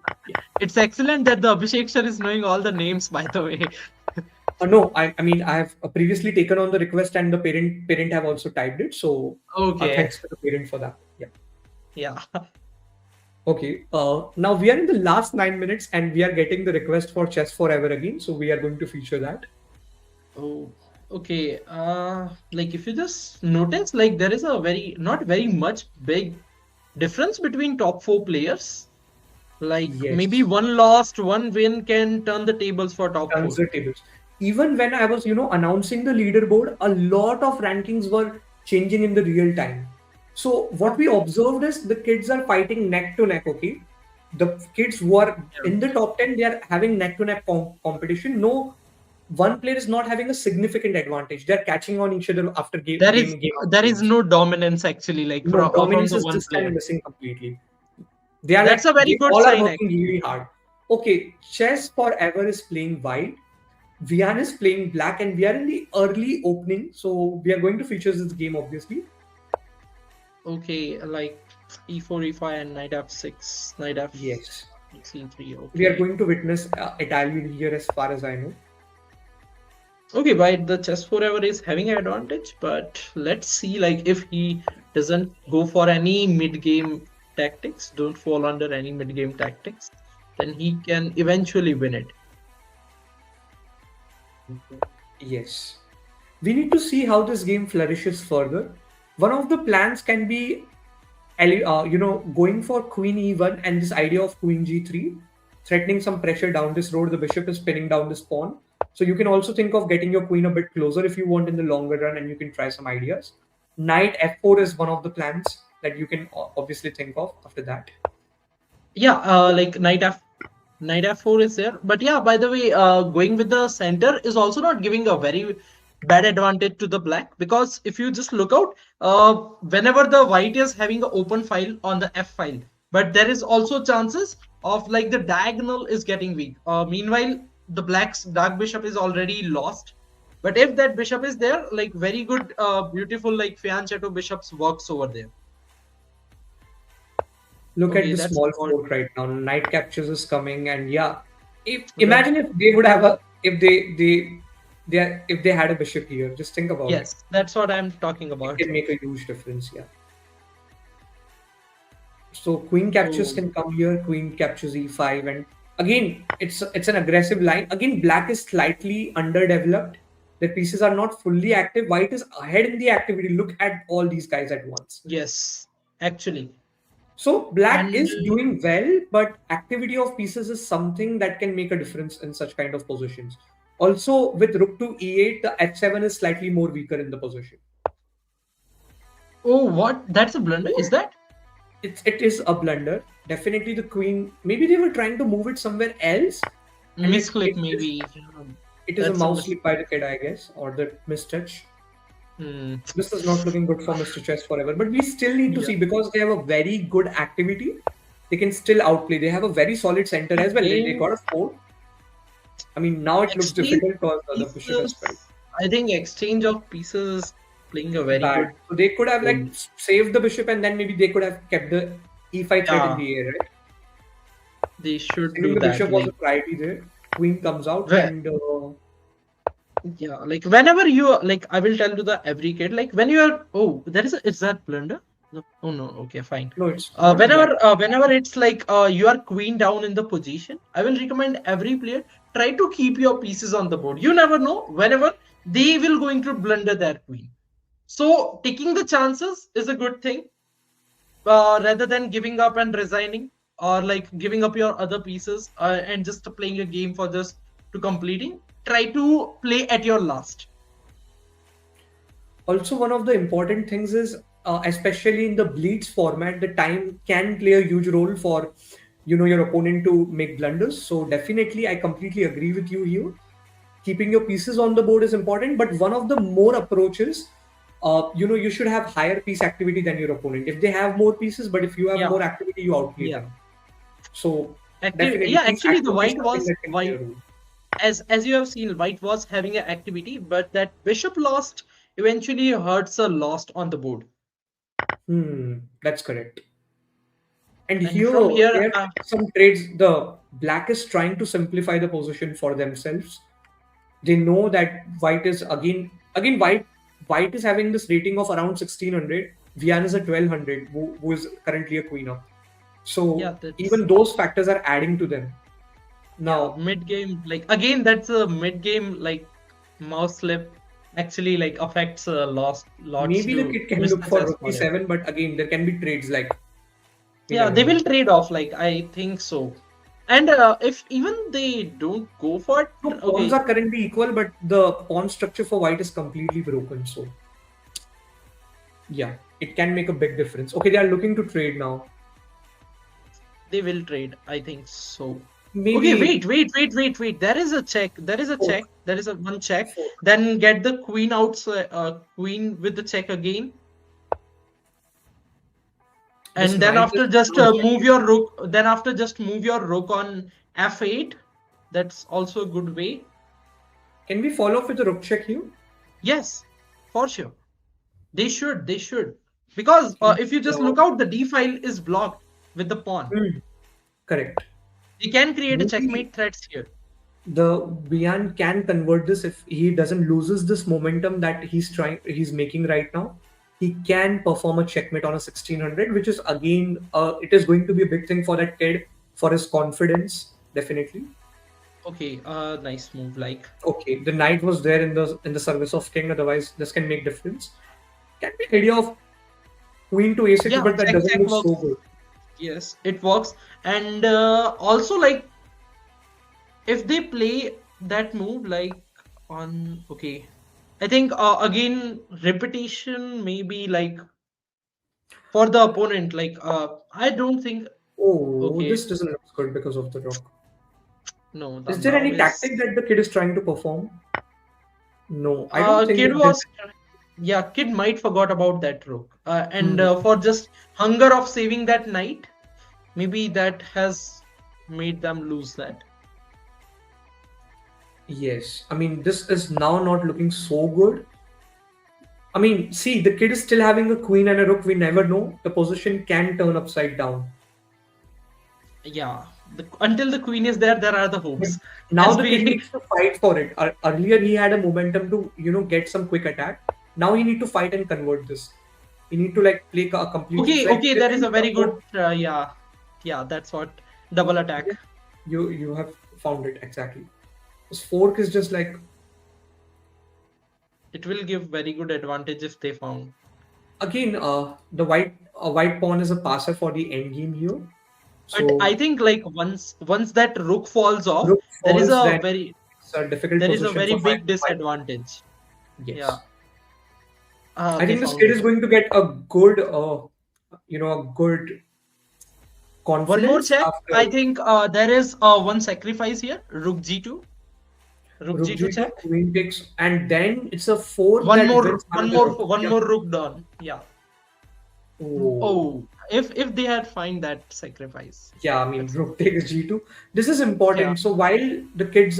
Speaker 3: It's excellent that the Abhishek sir is knowing all the names, by the way.
Speaker 2: No, I mean I have previously taken on the request, and the parent have also typed it. So
Speaker 3: Okay.
Speaker 2: thanks to the parent for that. Yeah.
Speaker 3: Yeah.
Speaker 2: Okay. Now we are in the last 9 minutes, and we are getting the request for Chess Forever again. So we are going to feature that.
Speaker 3: Oh, okay. Like if you just notice, like there is a very not very much big difference between top four players. Like maybe
Speaker 2: Yes,
Speaker 3: one lost, one win can turn the tables for top
Speaker 2: turns
Speaker 3: four.
Speaker 2: the tables. Even when I was, announcing the leaderboard, a lot of rankings were changing in the real time. So what
Speaker 3: Yeah.
Speaker 2: we observed is the kids are fighting neck to neck. Okay, the kids who are
Speaker 3: Yeah.
Speaker 2: in the top 10, they are having neck to neck competition. No, one player is not having a significant advantage. They're catching on each other after
Speaker 3: There is
Speaker 2: game after
Speaker 3: there is
Speaker 2: games.
Speaker 3: no dominance actually, like
Speaker 2: No,
Speaker 3: from
Speaker 2: dominance
Speaker 3: the
Speaker 2: is
Speaker 3: one
Speaker 2: this
Speaker 3: player.
Speaker 2: time missing completely. They are
Speaker 3: That's a
Speaker 2: like
Speaker 3: very
Speaker 2: they
Speaker 3: good
Speaker 2: all are
Speaker 3: sign
Speaker 2: working
Speaker 3: actually.
Speaker 2: really hard. Okay, Chess Forever is playing white. Vian is playing black, and we are in the early opening, so we are going to feature this game obviously.
Speaker 3: Okay, like e4, e5, and knight f6, knight f
Speaker 2: Yes,
Speaker 3: c3.
Speaker 2: we are
Speaker 3: Okay.
Speaker 2: going to witness Italian here as far as I know.
Speaker 3: Okay, but the chess forever is having an advantage, but let's see, like if he doesn't go for any mid-game tactics, don't fall under any mid-game tactics, then he can eventually win it.
Speaker 2: Yes, we need to see how this game flourishes further. One of the plans can be, going for Queen E1 and this idea of Queen G3, threatening some pressure down this road. The bishop is pinning down this pawn. So you can also think of getting your queen a bit closer if you want in the longer run, and you can try some ideas. Knight F4 is one of the plans that you can obviously think of after that.
Speaker 3: Yeah, like knight f4 is there, but yeah, by the way, going with the center is also not giving a very bad advantage to the black, because if you just look out, whenever the white is having an open file on the f file, but there is also chances of like the diagonal is getting weak. Meanwhile, the black's dark bishop is already lost, but if that bishop is there, like very good, beautiful like fianchetto bishops works over there.
Speaker 2: Look at
Speaker 3: Okay,
Speaker 2: the
Speaker 3: that's
Speaker 2: small
Speaker 3: all.
Speaker 2: fork right now. Knight captures is coming, and yeah, if
Speaker 3: Yeah.
Speaker 2: imagine if they would have a if if they had a bishop here. Just think about it.
Speaker 3: Yes, that's what I'm talking
Speaker 2: It
Speaker 3: about.
Speaker 2: can make a huge difference. Yeah. So queen captures
Speaker 3: Oh,
Speaker 2: can come here. Queen captures e5, and again it's an aggressive line. Again, black is slightly underdeveloped. The pieces are not fully active. White is ahead in the activity. Look at all these guys at once.
Speaker 3: yes, actually.
Speaker 2: So black
Speaker 3: And
Speaker 2: is doing well, but activity of pieces is something that can make a difference in such kind of positions. Also, with rook to e8, the f7 is slightly more weaker in the position.
Speaker 3: oh, what? That's a blunder. Is that?
Speaker 2: It is a blunder. Definitely the queen. Maybe they were trying to move it somewhere else, and
Speaker 3: Misclick, maybe.
Speaker 2: it is a
Speaker 3: That's a
Speaker 2: mouse
Speaker 3: mis.
Speaker 2: slip by the kid, I guess, or the mistouch.
Speaker 3: Hmm.
Speaker 2: This is not looking good for Mr. Chess Forever, but we still need to
Speaker 3: Yeah.
Speaker 2: see because they have a very good activity. They can still outplay. They have a very solid center as well. They
Speaker 3: Playing
Speaker 2: got a 4. I mean, now it looks
Speaker 3: exchange
Speaker 2: difficult because the bishop is
Speaker 3: pieces.
Speaker 2: felt
Speaker 3: I think exchange of pieces is playing a very
Speaker 2: bad.
Speaker 3: good
Speaker 2: So they could have like
Speaker 3: role.
Speaker 2: saved the bishop, and then maybe they could have kept the e5 threat in
Speaker 3: Yeah.
Speaker 2: the air, right?
Speaker 3: They should
Speaker 2: Single
Speaker 3: do
Speaker 2: the
Speaker 3: that.
Speaker 2: bishop was a
Speaker 3: Like,
Speaker 2: priority there. Queen comes out
Speaker 3: whe-
Speaker 2: and
Speaker 3: yeah, like whenever you like, I will tell to the every kid, like when you are, oh, there is a, is that blunder? No, oh no, okay, fine.
Speaker 2: no, it's not a blunder.
Speaker 3: Whenever it's like you are queen down in the position, I will recommend every player try to keep your pieces on the board. You never know whenever they will going to blunder their queen. So taking the chances is a good thing, rather than giving up and resigning, or like giving up your other pieces and just playing a game for just to completing. Try to play at your last.
Speaker 2: Also, one of the important things is, especially in the bleeds format, the time can play a huge role for, your opponent to make blunders. So definitely, I completely agree with you here. Keeping your pieces on the board is important, but one of the more approaches, you should have higher piece activity than your opponent. If they have more pieces, but if you have
Speaker 3: Yeah,
Speaker 2: more activity, you outplay
Speaker 3: yeah.
Speaker 2: them. So
Speaker 3: Active,
Speaker 2: definitely,
Speaker 3: yeah.
Speaker 2: piece
Speaker 3: Actually, the
Speaker 2: activity is
Speaker 3: white
Speaker 2: something
Speaker 3: was
Speaker 2: that can play a
Speaker 3: white,
Speaker 2: role.
Speaker 3: as you have seen, white was having an activity, but that bishop lost eventually hurts a lost on the board.
Speaker 2: That's correct. And
Speaker 3: And
Speaker 2: here,
Speaker 3: from here,
Speaker 2: there are some trades. The black is trying to simplify the position for themselves. They know that white is again white is having this rating of around 1600. Vian is at 1200, who is currently a queen up.
Speaker 3: yeah,
Speaker 2: So
Speaker 3: that's
Speaker 2: even those factors are adding to them.
Speaker 3: yeah,
Speaker 2: Now,
Speaker 3: mid game. Like again, that's a mid game like mouse slip actually like affects lost lots
Speaker 2: maybe the
Speaker 3: to
Speaker 2: kid can
Speaker 3: miss
Speaker 2: look
Speaker 3: the
Speaker 2: for
Speaker 3: chess
Speaker 2: rook
Speaker 3: for him.
Speaker 2: e7, but again, there can be trades like we
Speaker 3: Yeah,
Speaker 2: never
Speaker 3: they will
Speaker 2: know.
Speaker 3: trade off. Like I think so. And if even they don't go for it,
Speaker 2: So pawns
Speaker 3: okay.
Speaker 2: are currently equal, but the pawn structure for white is completely broken. So yeah, it can make a big difference. Okay, they are looking to trade now.
Speaker 3: They will trade. I think so. Okay,
Speaker 2: Maybe
Speaker 3: wait. There is a check. There is a
Speaker 2: fourth,
Speaker 3: check. There is a one check.
Speaker 2: fourth.
Speaker 3: Then get the queen out. Queen with the check again.
Speaker 2: This
Speaker 3: And then
Speaker 2: knight is
Speaker 3: after just
Speaker 2: now
Speaker 3: move
Speaker 2: effective.
Speaker 3: your rook. Then after just move your rook on f8. That's also a good way.
Speaker 2: Can we follow up with the rook check here?
Speaker 3: Yes, for sure. They should. They should. Because
Speaker 2: Okay.
Speaker 3: if you just
Speaker 2: So,
Speaker 3: look out, the d file is blocked with the pawn.
Speaker 2: correct.
Speaker 3: They can create a
Speaker 2: Maybe
Speaker 3: checkmate threats here.
Speaker 2: the Bian can convert this if he doesn't loses this momentum that he's making right now. He can perform a checkmate on a 1600, which is again it is going to be a big thing for that kid, for his confidence, definitely.
Speaker 3: Okay, nice move. Like,
Speaker 2: Okay, the knight was there in the service of king, otherwise this can make difference. Can be idea of queen to a6,
Speaker 3: yeah,
Speaker 2: but that
Speaker 3: check,
Speaker 2: doesn't
Speaker 3: check
Speaker 2: look so
Speaker 3: works.
Speaker 2: good.
Speaker 3: Yes, it works. And also, like, if they play that move, like, on, okay, I think again, repetition maybe like for the opponent, like, I don't think,
Speaker 2: Oh,
Speaker 3: okay,
Speaker 2: this doesn't look good because of the rook.
Speaker 3: no, the
Speaker 2: Is there
Speaker 3: now
Speaker 2: any
Speaker 3: is,
Speaker 2: tactic that the kid is trying to perform? No, I don't think
Speaker 3: kid
Speaker 2: that this.
Speaker 3: was, yeah, kid might forgot about that rook. And
Speaker 2: Hmm.
Speaker 3: for just hunger of saving that knight, maybe that has made them lose that.
Speaker 2: Yes, I mean this is now not looking so good. I mean, see, the kid is still having a queen and a rook. We never know. The position can turn upside down.
Speaker 3: Yeah, until the queen is there, there are the
Speaker 2: But
Speaker 3: hopes.
Speaker 2: now
Speaker 3: As
Speaker 2: the kid
Speaker 3: we,
Speaker 2: needs to fight for it. Earlier he had a momentum to get some quick attack. Now he need to fight and convert this. He need to like play a complete. It's
Speaker 3: okay,
Speaker 2: like
Speaker 3: okay, there is a
Speaker 2: flipping a
Speaker 3: very
Speaker 2: fork.
Speaker 3: good, yeah, yeah, that's what double attack.
Speaker 2: Yeah, you have found it exactly. This fork is just like
Speaker 3: It will give very good advantage if they found.
Speaker 2: again. The white pawn is a passer for the end game here.
Speaker 3: But I
Speaker 2: So
Speaker 3: think like once that rook falls off,
Speaker 2: rook
Speaker 3: there is
Speaker 2: falls,
Speaker 3: a
Speaker 2: then
Speaker 3: very
Speaker 2: it's a difficult
Speaker 3: there is a
Speaker 2: position
Speaker 3: very
Speaker 2: for white
Speaker 3: big
Speaker 2: to fight.
Speaker 3: disadvantage. Yeah,
Speaker 2: Yes. I
Speaker 3: they
Speaker 2: think this
Speaker 3: found
Speaker 2: kid
Speaker 3: it.
Speaker 2: is going to get a good, a good
Speaker 3: One more
Speaker 2: confidence
Speaker 3: check.
Speaker 2: after
Speaker 3: I think there is one sacrifice here. Rook g2. Rook
Speaker 2: rook
Speaker 3: g2
Speaker 2: g2,
Speaker 3: check.
Speaker 2: queen takes, and then it's a fork that wins another rook.
Speaker 3: One
Speaker 2: Yeah.
Speaker 3: more rook done. Yeah.
Speaker 2: Oh,
Speaker 3: Oh, if they had find that sacrifice,
Speaker 2: yeah. I mean,
Speaker 3: that's
Speaker 2: rook takes g2. This is
Speaker 3: yeah.
Speaker 2: important. So while the kids,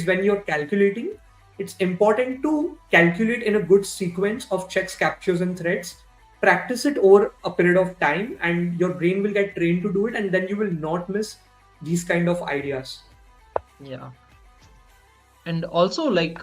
Speaker 2: when you're calculating, it's important to calculate in a good sequence of checks, captures, and threats. Practice it over a period of time, and your brain will get trained to do it, and then you will not miss these kind of ideas.
Speaker 3: Yeah. And also, like,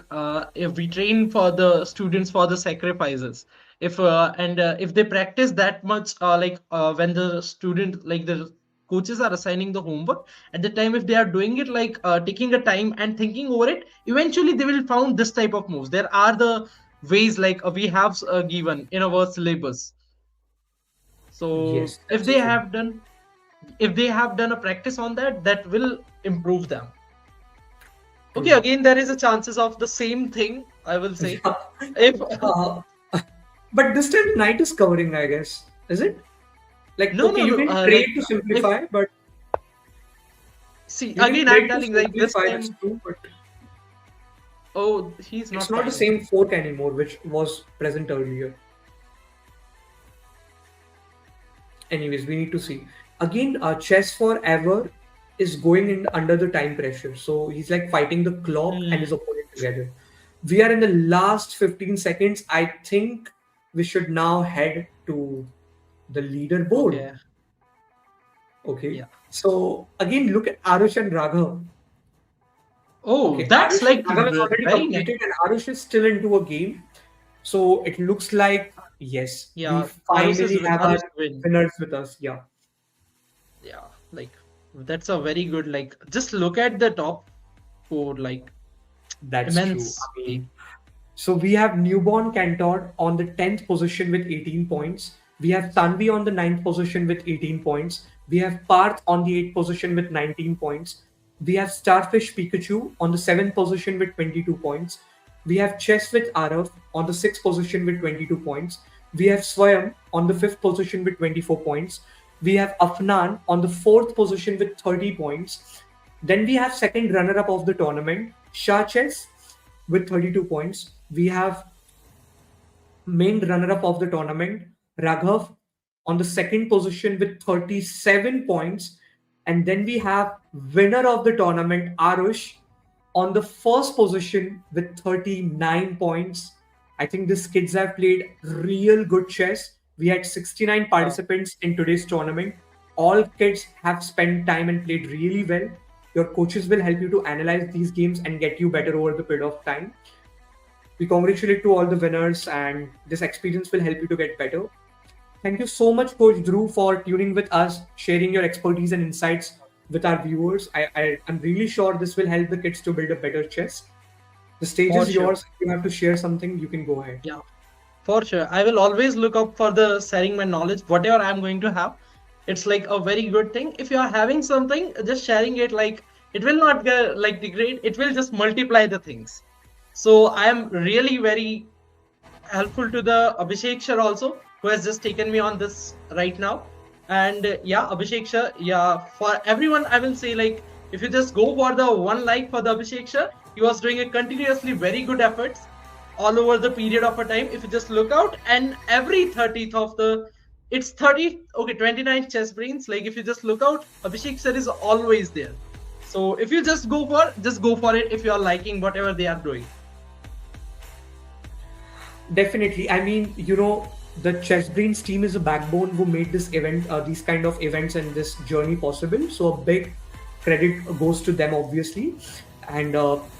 Speaker 3: if we train for the students for the sacrifices, if they practice that much, when the student, like the coaches are assigning the homework at the time, if they are doing it, like taking a time and thinking over it, eventually they will found this type of moves. There are the ways, like we have given in our syllabus. So
Speaker 2: Yes, that's true.
Speaker 3: if they have done a practice on that, that will improve them. Okay,
Speaker 2: True.
Speaker 3: again, there is a chances of the same thing, I will say.
Speaker 2: Yeah.
Speaker 3: If
Speaker 2: Uh, but this time night is covering, I guess. Is it? Like,
Speaker 3: no,
Speaker 2: okay,
Speaker 3: no,
Speaker 2: you
Speaker 3: no,
Speaker 2: can trade
Speaker 3: like
Speaker 2: to
Speaker 3: if
Speaker 2: simplify, but
Speaker 3: see
Speaker 2: you can
Speaker 3: again, I'm
Speaker 2: trade to
Speaker 3: telling like this
Speaker 2: simplify, that's
Speaker 3: time.
Speaker 2: true, but
Speaker 3: Oh, he's
Speaker 2: it's
Speaker 3: not
Speaker 2: not the
Speaker 3: fighting.
Speaker 2: same fork anymore, which was present earlier. Anyways, we need to see. Again, chess forever is going in under the time pressure. So he's like fighting the clock and his
Speaker 3: Hmm.
Speaker 2: opponent together. We are in the last 15 seconds. I think we should now head to the leaderboard.
Speaker 3: Okay.
Speaker 2: Okay.
Speaker 3: Yeah.
Speaker 2: So again, look at Arush and Raghav.
Speaker 3: Oh,
Speaker 2: Okay,
Speaker 3: that's like
Speaker 2: Raghav has already
Speaker 3: very nice.
Speaker 2: completed and Arush is still into a game. So it looks like, yes, we
Speaker 3: Yeah,
Speaker 2: finally have our
Speaker 3: Arus win.
Speaker 2: winners with us. Yeah,
Speaker 3: Yeah, like that's a very good, like just look at the top four, like
Speaker 2: that's true.
Speaker 3: immense
Speaker 2: I mean,
Speaker 3: game.
Speaker 2: so we have Newborn Cantor on the 10th position with 18 points. We have Tanvi on the 9th position with 18 points. We have Parth on the 8th position with 19 points. We have Starfish Pikachu on the 7th position with 22 points. We have Chess with Arav on the 6th position with 22 points. We have Swayam on the 5th position with 24 points. We have Afnan on the 4th position with 30 points. Then we have second runner-up of the tournament, Shah Chess with 32 points. We have main runner-up of the tournament, Raghav, on the second position with 37 points. And then we have winner of the tournament, Arush, on the first position with 39 points. I think these kids have played real good chess. We had 69
Speaker 3: Yeah,
Speaker 2: participants in today's tournament. All kids have spent time and played really well. Your coaches will help you to analyze these games and get you better over the period of time. We congratulate to all the winners, and this experience will help you to get better. Thank you so much, Coach Drew, for tuning with us, sharing your expertise and insights with our viewers. I'm really sure this will help the kids to build a better chess. The stage
Speaker 3: for
Speaker 2: is
Speaker 3: sure.
Speaker 2: yours. If you have to share something, you can go ahead.
Speaker 3: Yeah, for sure. I will always look up for the sharing my knowledge, whatever I'm going to have. It's like a very good thing. If you are having something, just sharing it, like it will not get like degrade, it will just multiply the things. So I am really very helpful to the Abhishek sir also, who has just taken me on this right now. And yeah, Abhishek sir, yeah, for everyone, I will say, like if you just go for the one like for the Abhishek sir, he was doing a continuously very good efforts all over the period of a time. If you just look out, and every 30th of the it's 30, okay, 29 chess brains. Like if you just look out, Abhishek sir is always there. So if you just go for it if you are liking whatever they are doing.
Speaker 2: Definitely. I mean, the Chessbrainz team is a backbone who made this event, these kind of events and this journey possible. So a big credit goes to them, obviously. And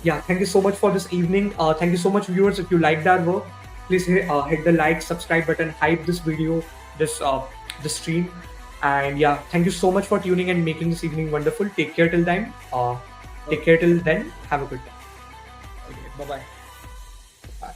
Speaker 2: yeah, thank you so much for this evening. Thank you so much, viewers. If you liked our work, please hit the like, subscribe button, hype this video, this stream. And yeah, thank you so much for tuning and making this evening wonderful. Take care till then. Take care till then. Have a good day.
Speaker 3: Okay, bye bye.
Speaker 2: Bye.